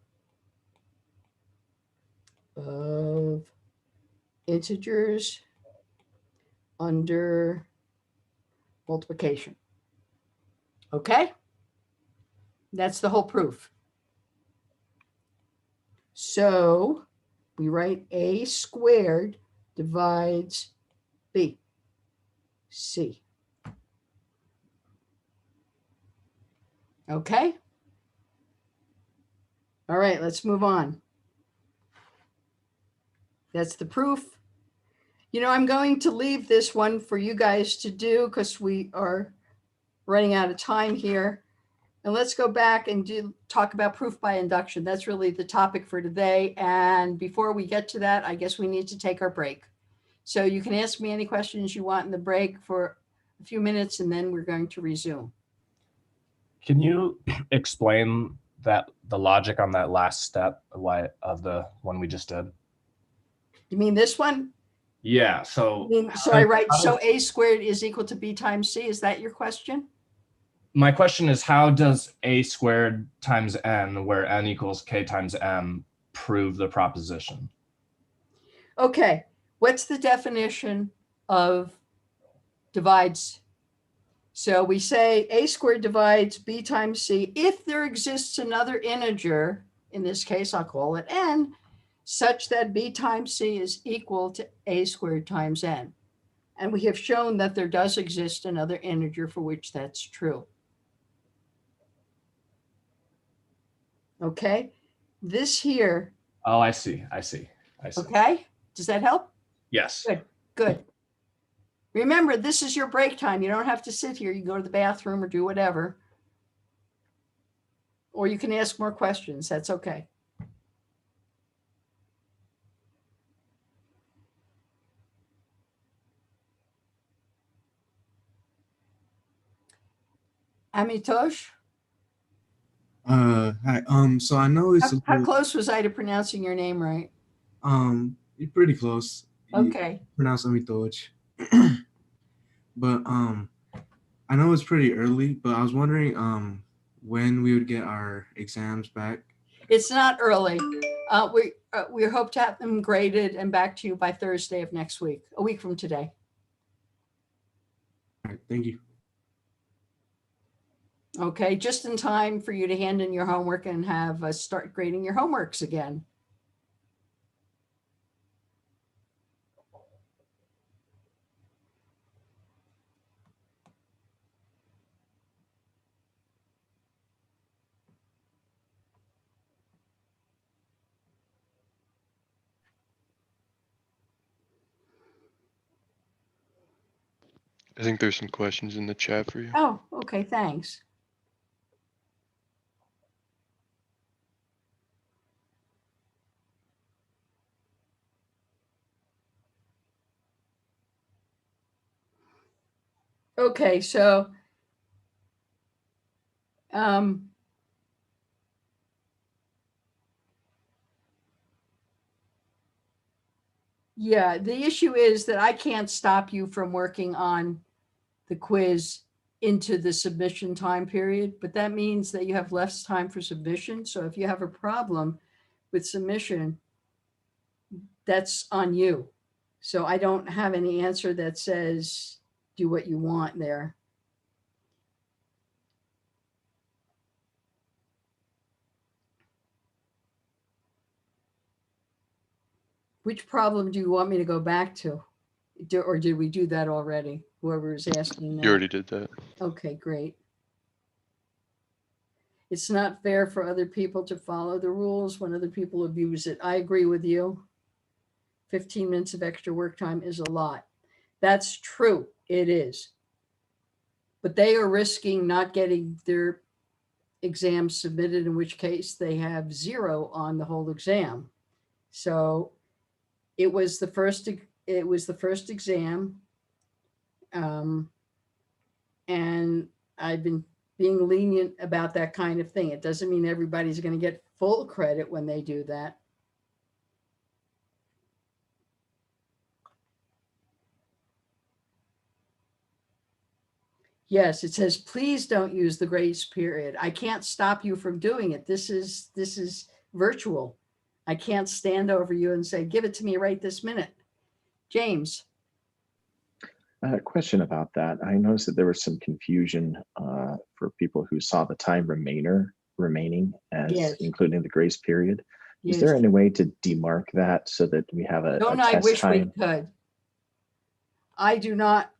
of integers under multiplication. Okay, that's the whole proof. So we write a squared divides b, c. Okay. All right, let's move on. That's the proof. You know, I'm going to leave this one for you guys to do because we are running out of time here. And let's go back and talk about proof by induction. That's really the topic for today. And before we get to that, I guess we need to take our break. So you can ask me any questions you want in the break for a few minutes, and then we're going to resume. Can you explain the logic on that last step of the one we just did? You mean this one? Yeah. So I write, so a squared is equal to b times c. Is that your question? My question is, how does a squared times n, where n equals k times m, prove the proposition? Okay. What's the definition of divides? So we say a squared divides b times c if there exists another integer, in this case, I'll call it n, such that b times c is equal to a squared times n. And we have shown that there does exist another integer for which that's true. Okay, this here. Oh, I see. Okay, does that help? Yes. Good. Remember, this is your break time. You don't have to sit here. You go to the bathroom or do whatever. Or you can ask more questions. That's okay. Amitosh? Hi. So I know it's how close was I to pronouncing your name right? You're pretty close. Okay. You pronounce Amitosh. But I know it's pretty early, but I was wondering when we would get our exams back. It's not early. we hope to have them graded and back to you by Thursday of next week, a week from today. All right, thank you. Okay, just in time for you to hand in your homework and have us start grading your homeworks again. I think there's some questions in the chat for you. Oh, okay, thanks. Okay, so yeah, the issue is that I can't stop you from working on the quiz into the submission time period, but that means that you have less time for submission. So if you have a problem with submission, that's on you. So I don't have any answer that says do what you want there. Which problem do you want me to go back to? Or did we do that already? Whoever is asking that. You already did that. Okay, great. It's not fair for other people to follow the rules when other people abuse it. I agree with you. 15 minutes of extra work time is a lot. That's true. It is. But they are risking not getting their exam submitted, in which case they have 0 on the whole exam. So it was the first exam. And I've been being lenient about that kind of thing. It doesn't mean everybody's going to get full credit when they do that. Yes, it says, please don't use the grace period. I can't stop you from doing it. This is virtual. I can't stand over you and say, give it to me right this minute. James. Question about that. I noticed that there was some confusion for people who saw the time remaining as Yes. including the grace period. Yes. Is there any way to demark that so that we have a Don't test I wish time? we could. I do not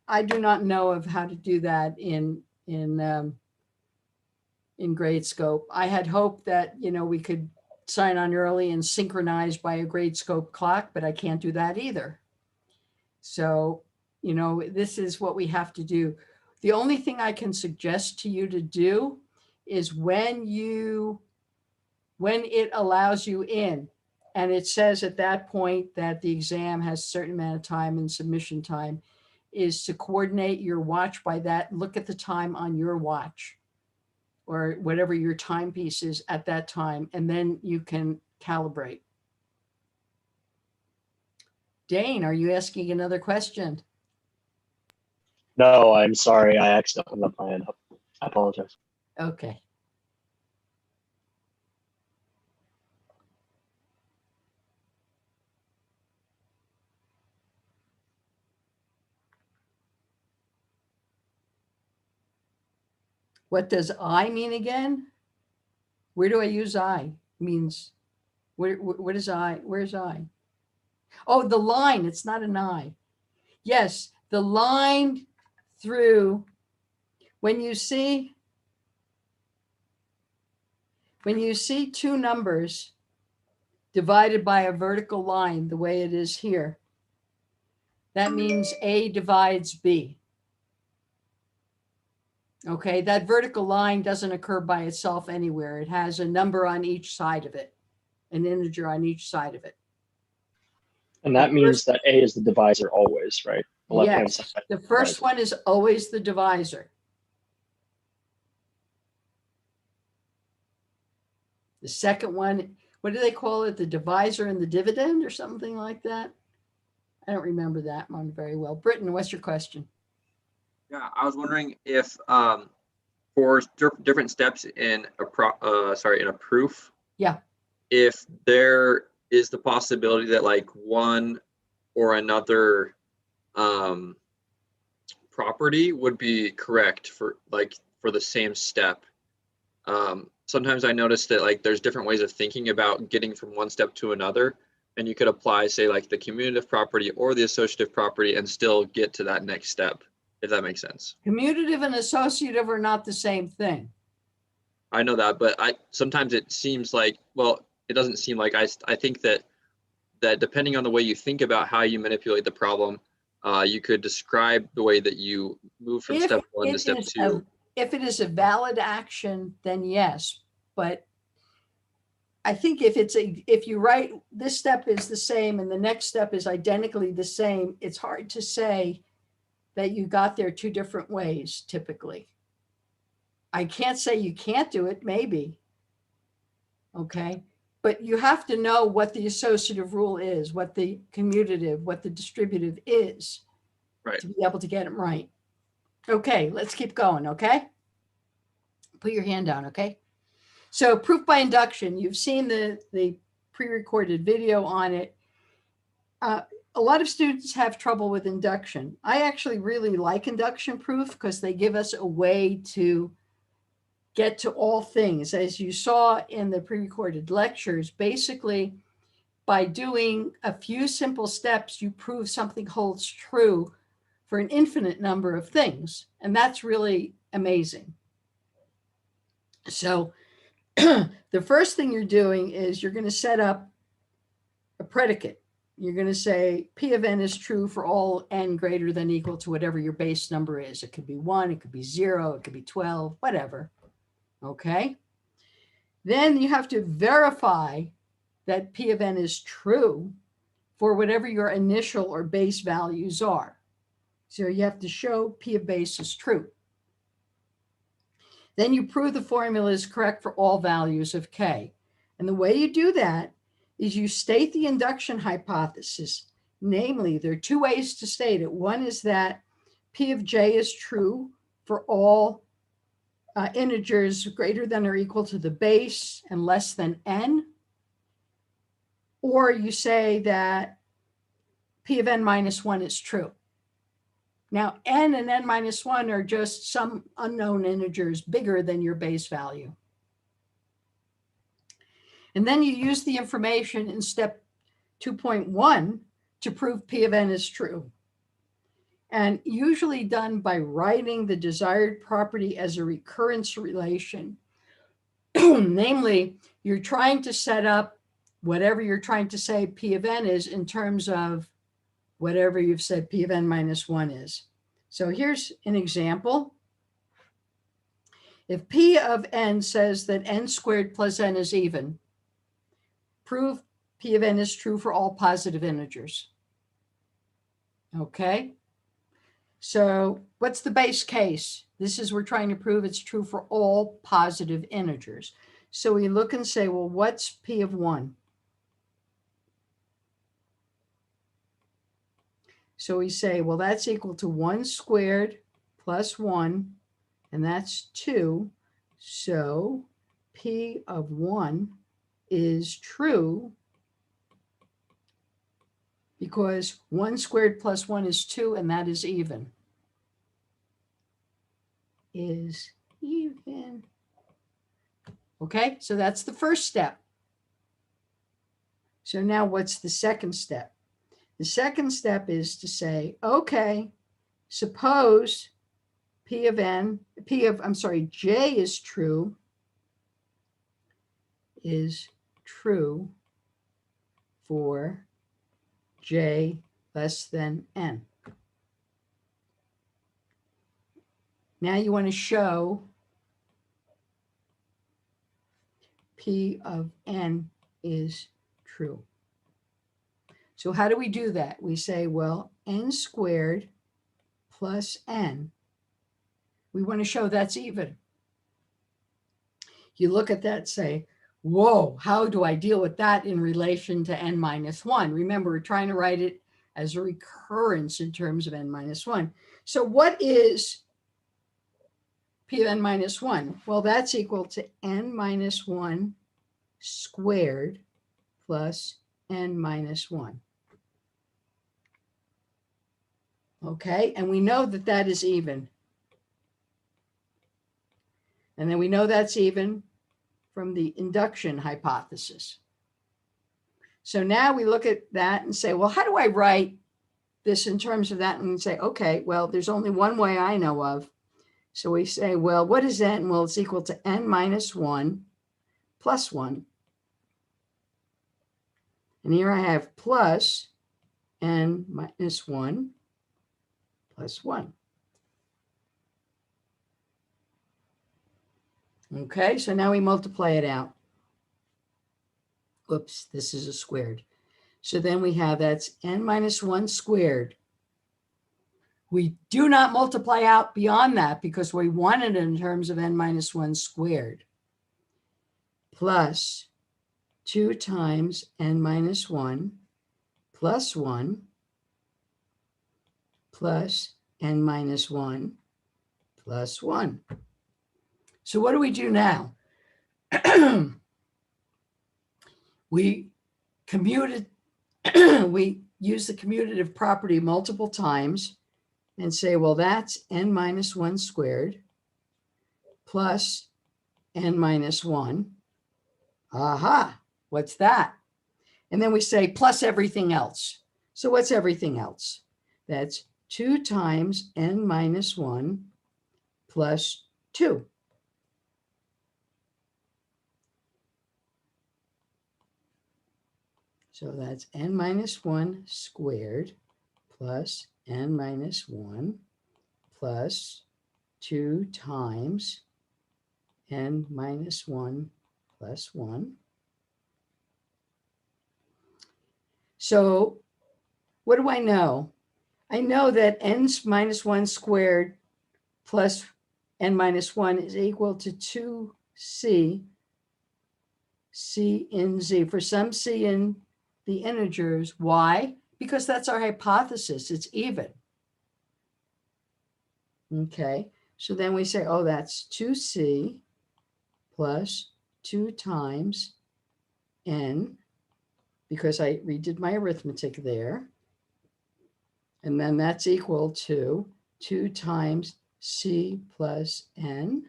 know of how to do that in grade scope. I had hoped that, we could sign on early and synchronize by a grade scope clock, but I can't do that either. So, this is what we have to do. The only thing I can suggest to you to do is when it allows you in, and it says at that point that the exam has a certain amount of time and submission time, is to coordinate your watch by that. Look at the time on your watch or whatever your timepiece is at that time, and then you can calibrate. Dane, are you asking another question? No, I'm sorry. I accidentally put my hand up. I apologize. Okay. What does I mean again? Where do I use I? Means, what is I? Where's I? Oh, the line. It's not an I. Yes, the line through, when you see two numbers divided by a vertical line, the way it is here, that means A divides B. Okay, that vertical line doesn't occur by itself anywhere. It has a number on each side of it, an integer on each side of it. And that means that A is the divisor always, right? The left-hand Yes, side. the first one is always the divisor. The second one, what do they call it? The divisor and the dividend or something like that? I don't remember that one very well. Britton, what's your question? Yeah, I was wondering if for different steps in a proof, Yeah. if there is the possibility that like one or another property would be correct for the same step. Sometimes I notice that like there's different ways of thinking about getting from one step to another, and you could apply, say, like the commutative property or the associative property and still get to that next step, if that makes sense. Commutative and associative are not the same thing. I know that, but sometimes it seems like, well, it doesn't seem like, I think that depending on the way you think about how you manipulate the problem, you could describe the way that you move from step one to step two. If it is a valid action, then yes. But I think if you write this step is the same and the next step is identically the same, it's hard to say that you got there two different ways typically. I can't say you can't do it, maybe. Okay. But you have to know what the associative rule is, what the commutative, what the distributive is, right, to be able to get it right. Okay, let's keep going, okay? Put your hand down, okay? So proof by induction, you've seen the pre-recorded video on it. A lot of students have trouble with induction. I actually really like induction proof because they give us a way to get to all things. As you saw in the pre-recorded lectures, basically by doing a few simple steps, you prove something holds true for an infinite number of things. And that's really amazing. So the first thing you're doing is you're going to set up a predicate. You're going to say P of n is true for all n greater than or equal to whatever your base number is. It could be 1, it could be 0, it could be 12, whatever. Okay. Then you have to verify that P of n is true for whatever your initial or base values are. So you have to show P of base is true. Then you prove the formula is correct for all values of K. And the way you do that is you state the induction hypothesis. Namely, there are two ways to state it. One is that P of J is true for all integers greater than or equal to the base and less than n. Or you say that P of n minus 1 is true. Now, n and n minus 1 are just some unknown integers bigger than your base value. And then you use the information in step 2.1 to prove P of n is true. And usually done by writing the desired property as a recurrence relation. Namely, you're trying to set up whatever you're trying to say P of n is in terms of whatever you've said P of n minus 1 is. So here's an example. If P of n says that n squared plus n is even, prove P of n is true for all positive integers. Okay. So what's the base case? This is, we're trying to prove it's true for all positive integers. So we look and say, well, what's P of 1? So we say, well, that's equal to 1 squared plus 1, and that's 2. So P of 1 is true because 1 squared plus 1 is 2, and that is even. Is even. Okay, so that's the first step. So now what's the second step? The second step is to say, okay, suppose J is true for J less than n. Now you want to show P of n is true. So how do we do that? We say, well, n squared plus n. We want to show that's even. You look at that, say, whoa, how do I deal with that in relation to n minus 1? Remember, we're trying to write it as a recurrence in terms of n minus 1. So what is P of n minus 1? Well, that's equal to n minus 1 squared plus n minus 1. Okay, and we know that that is even. And then we know that's even from the induction hypothesis. So now we look at that and say, well, how do I write this in terms of that? And say, okay, well, there's only one way I know of. So we say, well, what is n? Well, it's equal to n minus 1 plus 1. And here I have plus n minus 1 plus 1. Okay, so now we multiply it out. Oops, this is a squared. So then we have that's n minus 1 squared. We do not multiply out beyond that because we want it in terms of n minus 1 squared plus 2 times n minus 1 plus 1 plus n minus 1 plus 1. So what do we do now? We we use the commutative property multiple times and say, well, that's n minus 1 squared plus n minus 1. Aha, what's that? And then we say plus everything else. So what's everything else? That's 2 times n minus 1 plus 2. So that's n minus 1 squared plus n minus 1 plus 2 times n minus 1 plus 1. So what do I know? I know that n minus 1 squared plus n minus 1 is equal to 2c in z for some c in the integers. Why? Because that's our hypothesis. It's even. Okay, so then we say, oh, that's 2c plus 2 times n, because I redid my arithmetic there. And then that's equal to 2 times c plus n.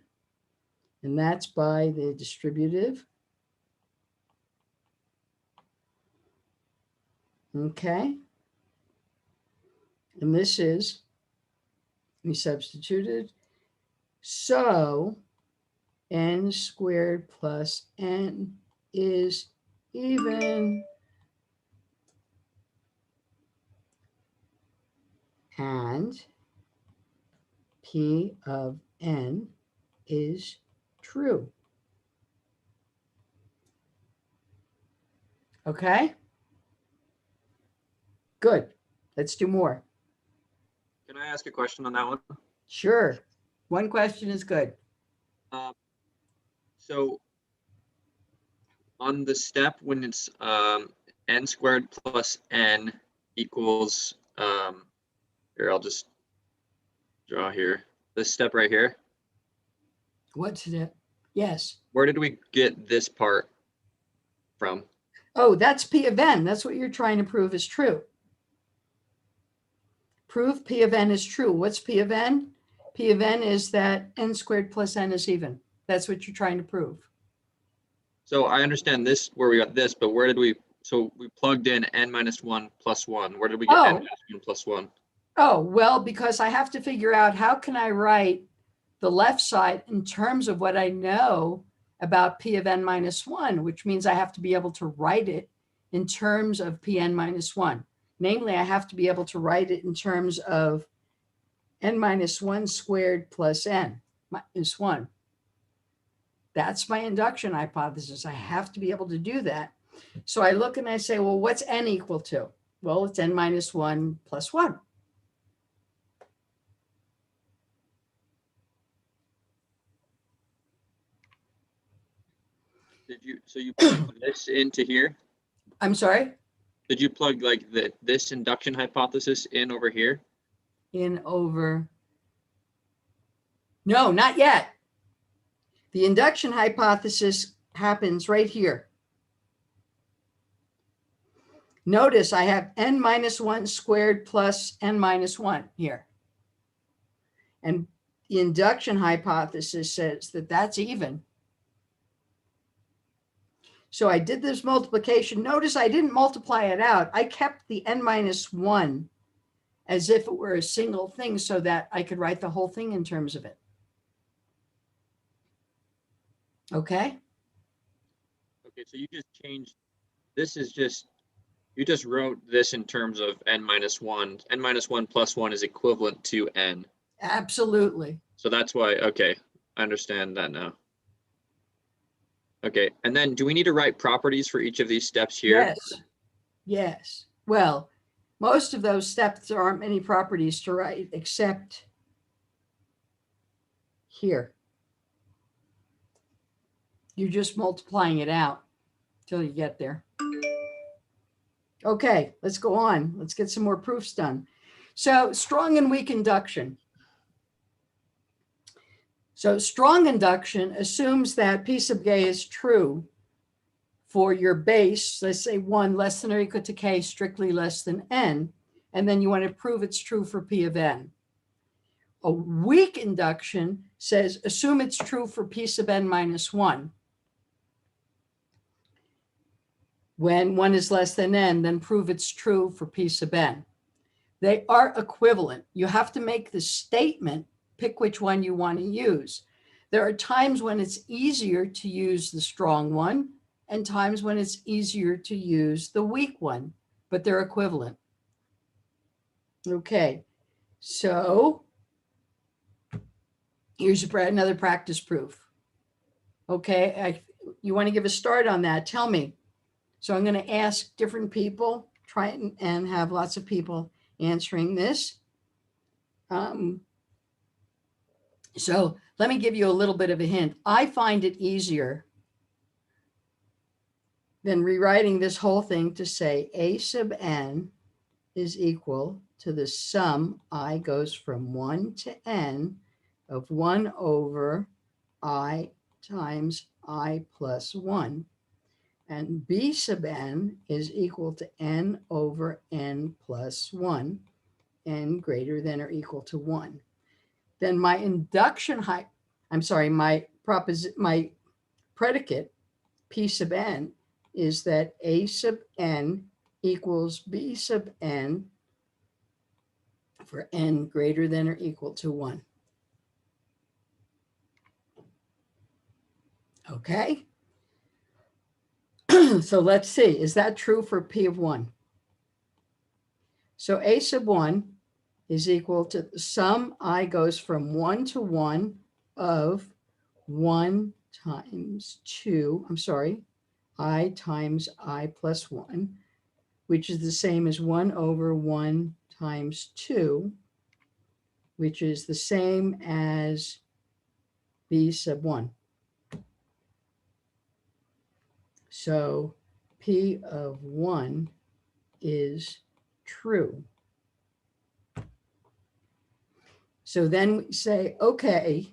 And that's by the distributive. Okay. And this is, we substituted. So n squared plus n is even. And P of n is true. Okay? Good. Let's do more. Can I ask a question on that one? Sure. One question is good. So on the step when it's n squared plus n equals, here, I'll just draw here. This step right here. What's it? Yes. Where did we get this part from? Oh, that's P of n. That's what you're trying to prove is true. Prove P of n is true. What's P of n? P of n is that n squared plus n is even. That's what you're trying to prove. So I understand this, where we got this, but where did we, so we plugged in n minus 1 plus 1. Where did we get n minus 1 plus 1? Oh, well, because I have to figure out how can I write the left side in terms of what I know about P of n minus 1, which means I have to be able to write it in terms of Pn minus 1. Namely, I have to be able to write it in terms of n minus 1 squared plus n minus 1. That's my induction hypothesis. I have to be able to do that. So I look and I say, well, what's n equal to? Well, it's n minus 1 plus 1. So you plug this into here? I'm sorry? Did you plug like this induction hypothesis in over here? In over. No, not yet. The induction hypothesis happens right here. Notice I have n minus 1 squared plus n minus 1 here. And the induction hypothesis says that that's even. So I did this multiplication. Notice I didn't multiply it out. I kept the n minus 1 as if it were a single thing so that I could write the whole thing in terms of it. Okay? Okay, so you just changed, this is just, you just wrote this in terms of n minus 1. N minus 1 plus 1 is equivalent to n. Absolutely. So that's why, okay, I understand that now. Okay, and then do we need to write properties for each of these steps here? Yes. Yes. Well, most of those steps, there aren't many properties to write except here. You're just multiplying it out till you get there. Okay, let's go on. Let's get some more proofs done. So strong and weak induction. So strong induction assumes that P sub k is true for your base, let's say 1 less than or equal to k, strictly less than n, and then you want to prove it's true for P of n. A weak induction says assume it's true for P sub n minus 1. When 1 is less than n, then prove it's true for P sub n. They are equivalent. You have to make the statement, pick which one you want to use. There are times when it's easier to use the strong one and times when it's easier to use the weak one, but they're equivalent. Okay, so here's another practice proof. Okay, you want to give a start on that? Tell me. So I'm going to ask different people, try and have lots of people answering this. So let me give you a little bit of a hint. I find it easier than rewriting this whole thing to say a sub n is equal to the sum I goes from 1 to n of 1 over I times I plus 1. And b sub n is equal to n over n plus 1, n greater than or equal to 1. Then my induction my predicate p sub n is that a sub n equals b sub n for n greater than or equal to 1. Okay. So let's see, is that true for P of 1? So A sub 1 is equal to the sum I goes from 1 to 1 of 1 times 2, I times I plus 1, which is the same as 1 over 1 times 2, which is the same as B sub 1. So P of 1 is true. So then we say, okay,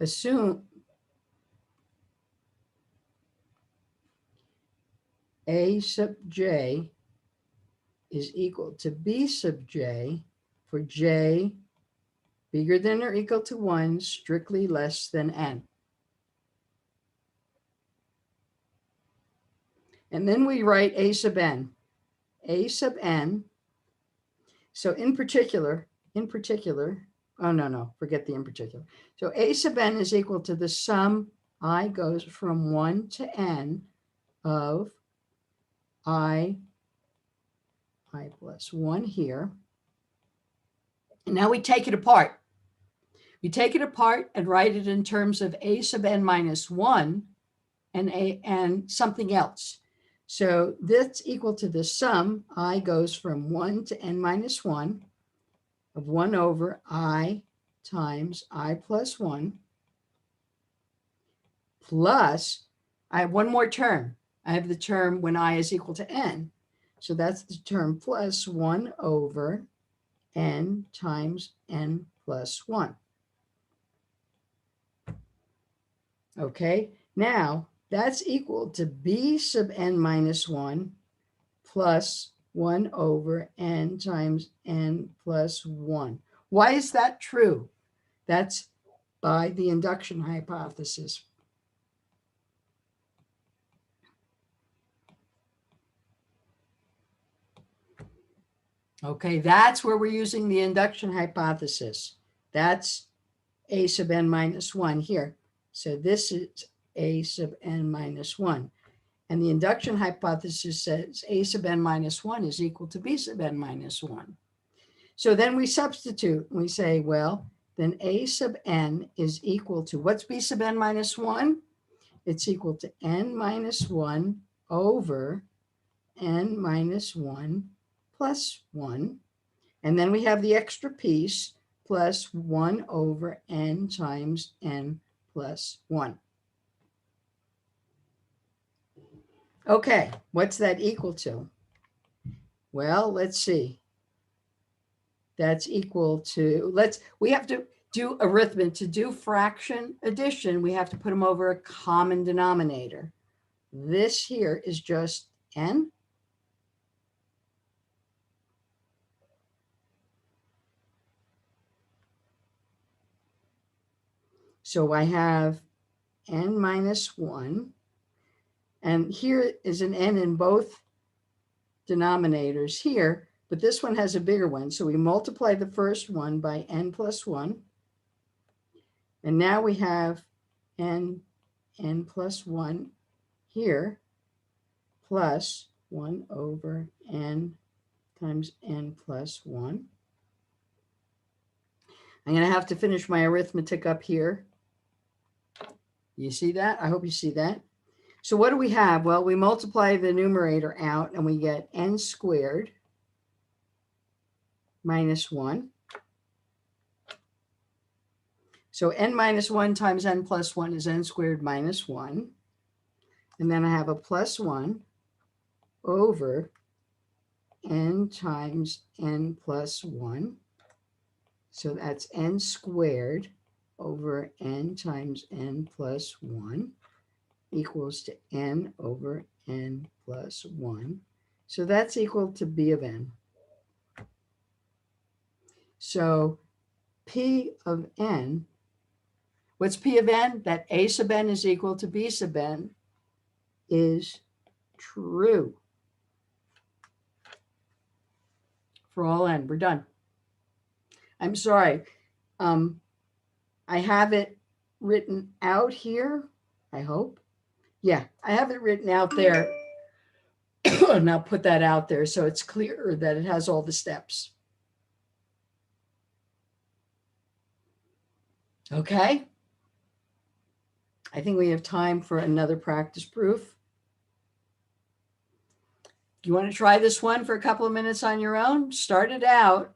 assume A sub j is equal to B sub j for j bigger than or equal to 1, strictly less than n. And then we write A sub n. A sub n, so in particular, oh no, forget the in particular. So A sub n is equal to the sum I goes from 1 to n of I plus 1 here. And now we take it apart. We take it apart and write it in terms of A sub n minus 1 and something else. So that's equal to the sum I goes from 1 to n minus 1 of 1 over I times I plus 1 plus, I have one more term. I have the term when I is equal to n. So that's the term plus 1 over n times n plus 1. Okay, now That's equal to b sub n minus 1 plus 1 over n times n plus 1. Why is that true? That's by the induction hypothesis. Okay, that's where we're using the induction hypothesis. That's a sub n minus 1 here. So this is a sub n minus 1. And the induction hypothesis says a sub n minus 1 is equal to b sub n minus 1. So then we substitute. We say, well, then a sub n is equal to, what's b sub n minus 1? It's equal to n minus 1 over n minus 1 plus 1. And then we have the extra piece plus 1 over n times n plus 1. Okay, what's that equal to? Well, let's see. That's equal to, we have to do arithmetic. To do fraction addition, we have to put them over a common denominator. This here is just n. So I have n minus 1. And here is an n in both denominators here, but this one has a bigger one. So we multiply the first one by n plus 1. And now we have n plus 1 here, plus 1 over n times n plus 1. I'm going to have to finish my arithmetic up here. You see that? I hope you see that. So what do we have? Well, we multiply the numerator out and we get n squared minus 1. So n minus 1 times n plus 1 is n squared minus 1. And then I have a plus 1 over n times n plus 1. So that's n squared over n times n plus 1 equals to n over n plus 1. So that's equal to b of n. So p of n, what's p of n? That a sub n is equal to b sub n is true. For all n, we're done. I'm sorry. I have it written out here, I hope. Yeah, I have it written out there. And I'll put that out there so it's clear that it has all the steps. Okay. I think we have time for another practice proof. Do you want to try this one for a couple of minutes on your own? Start it out.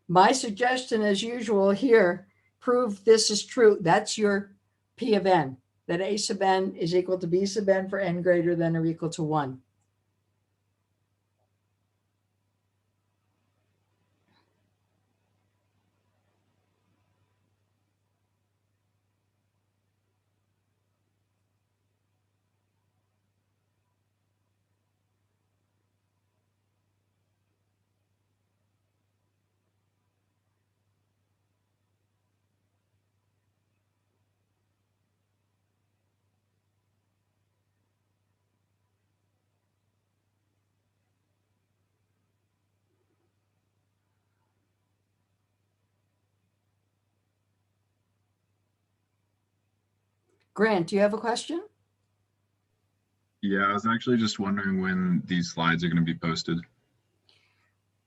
My suggestion, as usual here, prove this is true. That's your P of n, that a sub n is equal to b sub n for n greater than or equal to 1. Grant, do you have a question? Yeah, I was actually just wondering when these slides are going to be posted.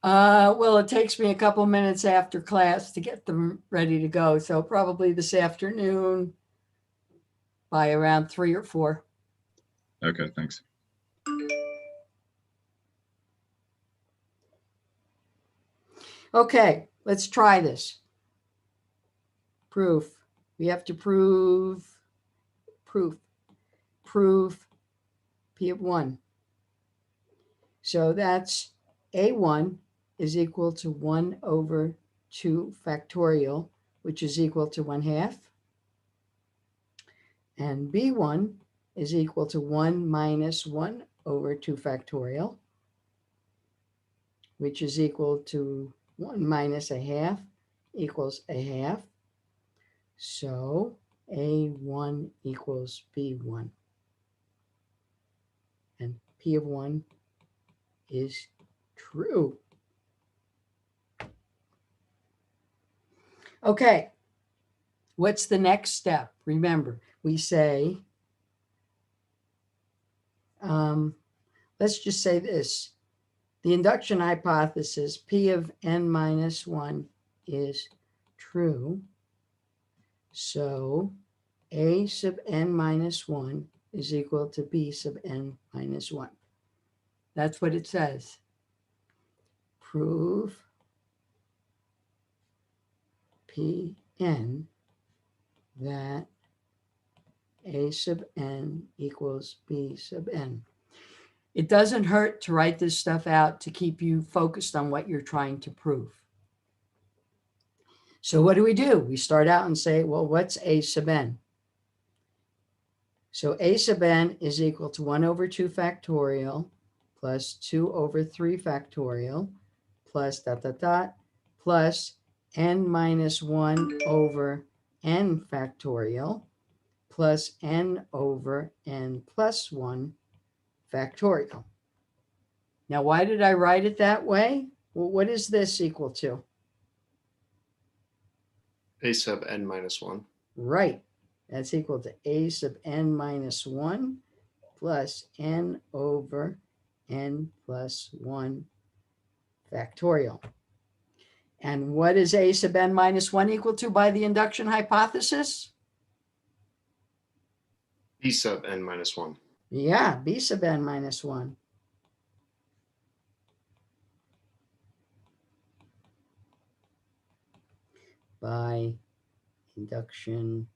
Well, it takes me a couple minutes after class to get them ready to go. So probably this afternoon by around 3 or 4. Okay, thanks. Okay, let's try this. Proof. We have to prove P of 1. So that's A1 is equal to 1 over 2 factorial, which is equal to 1/2. And B1 is equal to 1 minus 1 over 2 factorial, which is equal to 1 minus a half equals a half. So A1 equals B1. And P of 1 is true. Okay, what's the next step? Remember, we say, let's just say this. The induction hypothesis, P of n minus 1 is true. So A sub n minus 1 is equal to B sub n minus 1. That's what it says. Prove Pn that A sub n equals B sub n. It doesn't hurt to write this stuff out to keep you focused on what you're trying to prove. So what do? We start out and say, well, what's A sub n? So A sub n is equal to 1 over 2 factorial plus 2 over 3 factorial plus dot, dot, dot, plus n minus 1 over n factorial plus n over n plus 1 factorial. Now, why did I write it that way? Well, what is this equal to? A sub n minus 1. Right. That's equal to A sub n minus 1 plus n over n plus 1 factorial. And what is A sub n minus 1 equal to by the induction hypothesis? B sub n minus 1. Yeah, B sub n minus 1. By induction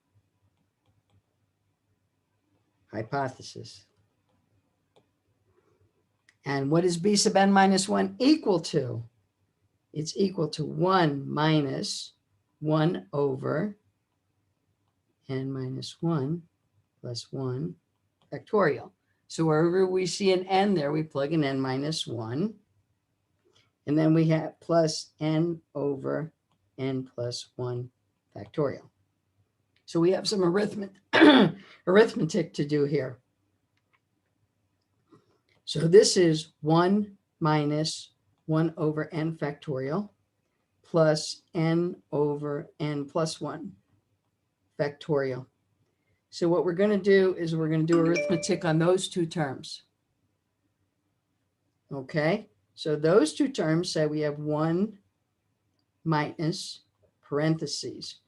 hypothesis. And what is B sub n minus 1 equal to? It's equal to 1 minus 1 over n minus 1 plus 1 factorial. So wherever we see an n there, we plug in n minus 1. And then we have plus n over n plus 1 factorial. So we have some arithmetic to do here. So this is 1 minus 1 over n factorial plus n over n plus 1 factorial. So what we're going to do is we're going to do arithmetic on those two terms. Okay, so those two terms say we have 1 minus parentheses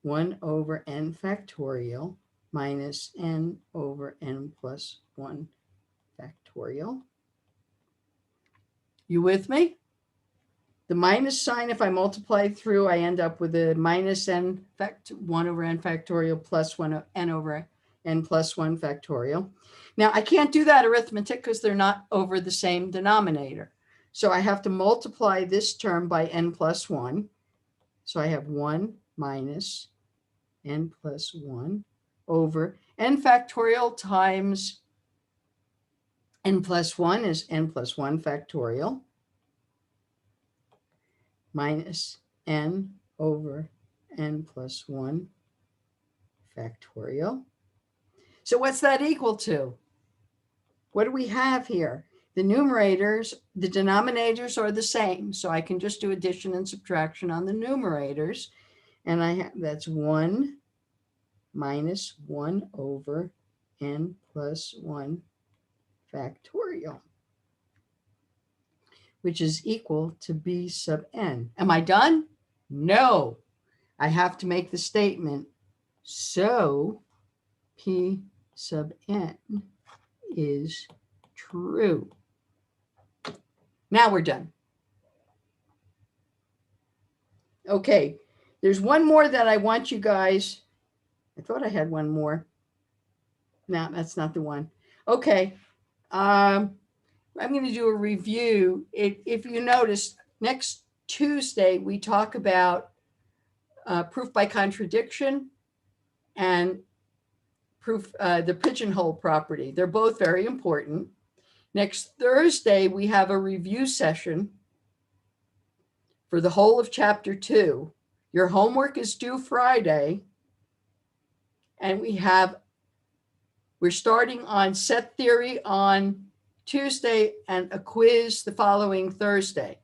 1 over n factorial minus n over n plus 1 factorial. You with me? The minus sign, if I multiply through, I end up with a minus n 1 over n factorial plus 1 n over n plus 1 factorial. Now, I can't do that arithmetic because they're not over the same denominator. So I have to multiply this term by n plus 1. So I have 1 minus n plus 1 over n factorial times n plus 1 is n plus 1 factorial minus n over n plus 1 factorial. So what's that equal to? What do we have here? The numerators, the denominators are the same. So I can just do addition and subtraction on the numerators. And I have, that's 1 minus 1 over n plus 1 factorial, which is equal to B sub n. Am I done? No. I have to make the statement, so P sub n is true. Now we're done. Okay, there's one more that I want you guys. I thought I had one more. No, that's not the one. Okay. I'm going to do a review. If you notice, next Tuesday, we talk about proof by contradiction and the pigeonhole property. They're both very important. Next Thursday, we have a review session for the whole of chapter 2. Your homework is due Friday. And we're starting on set theory on Tuesday and a quiz the following Thursday.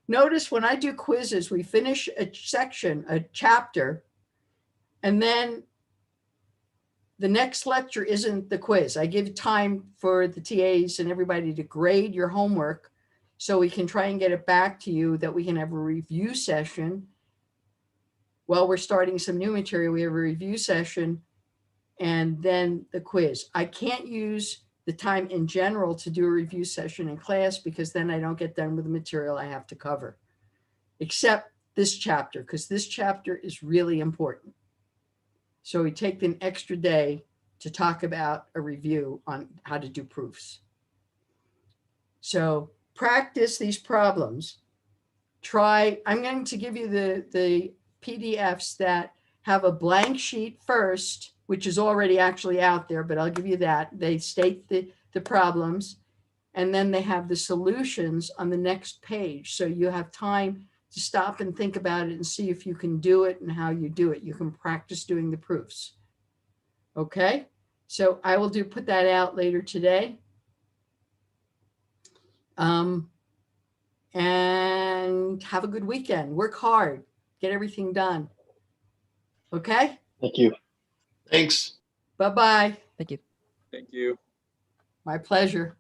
Notice when I do quizzes, we finish a section, a chapter, and then the next lecture isn't the quiz. I give time for the TAs and everybody to grade your homework so we can try and get it back to you, that we can have a review session. While we're starting some new material, we have a review session and then the quiz. I can't use the time in general to do a review session in class because then I don't get done with the material I have to cover, except this chapter, because this chapter is really important. So we take an extra day to talk about a review on how to do proofs. So practice these problems. I'm going to give you the PDFs that have a blank sheet first, which is already actually out there, but I'll give you that. They state the problems, and then they have the solutions on the next page. So you have time to stop and think about it and see if you can do it and how you do it. You can practice doing the proofs. Okay, so I will put that out later today. And have a good weekend. Work hard. Get everything done. Okay? Thank you. Thanks. Bye-bye. Thank you. Thank you. My pleasure.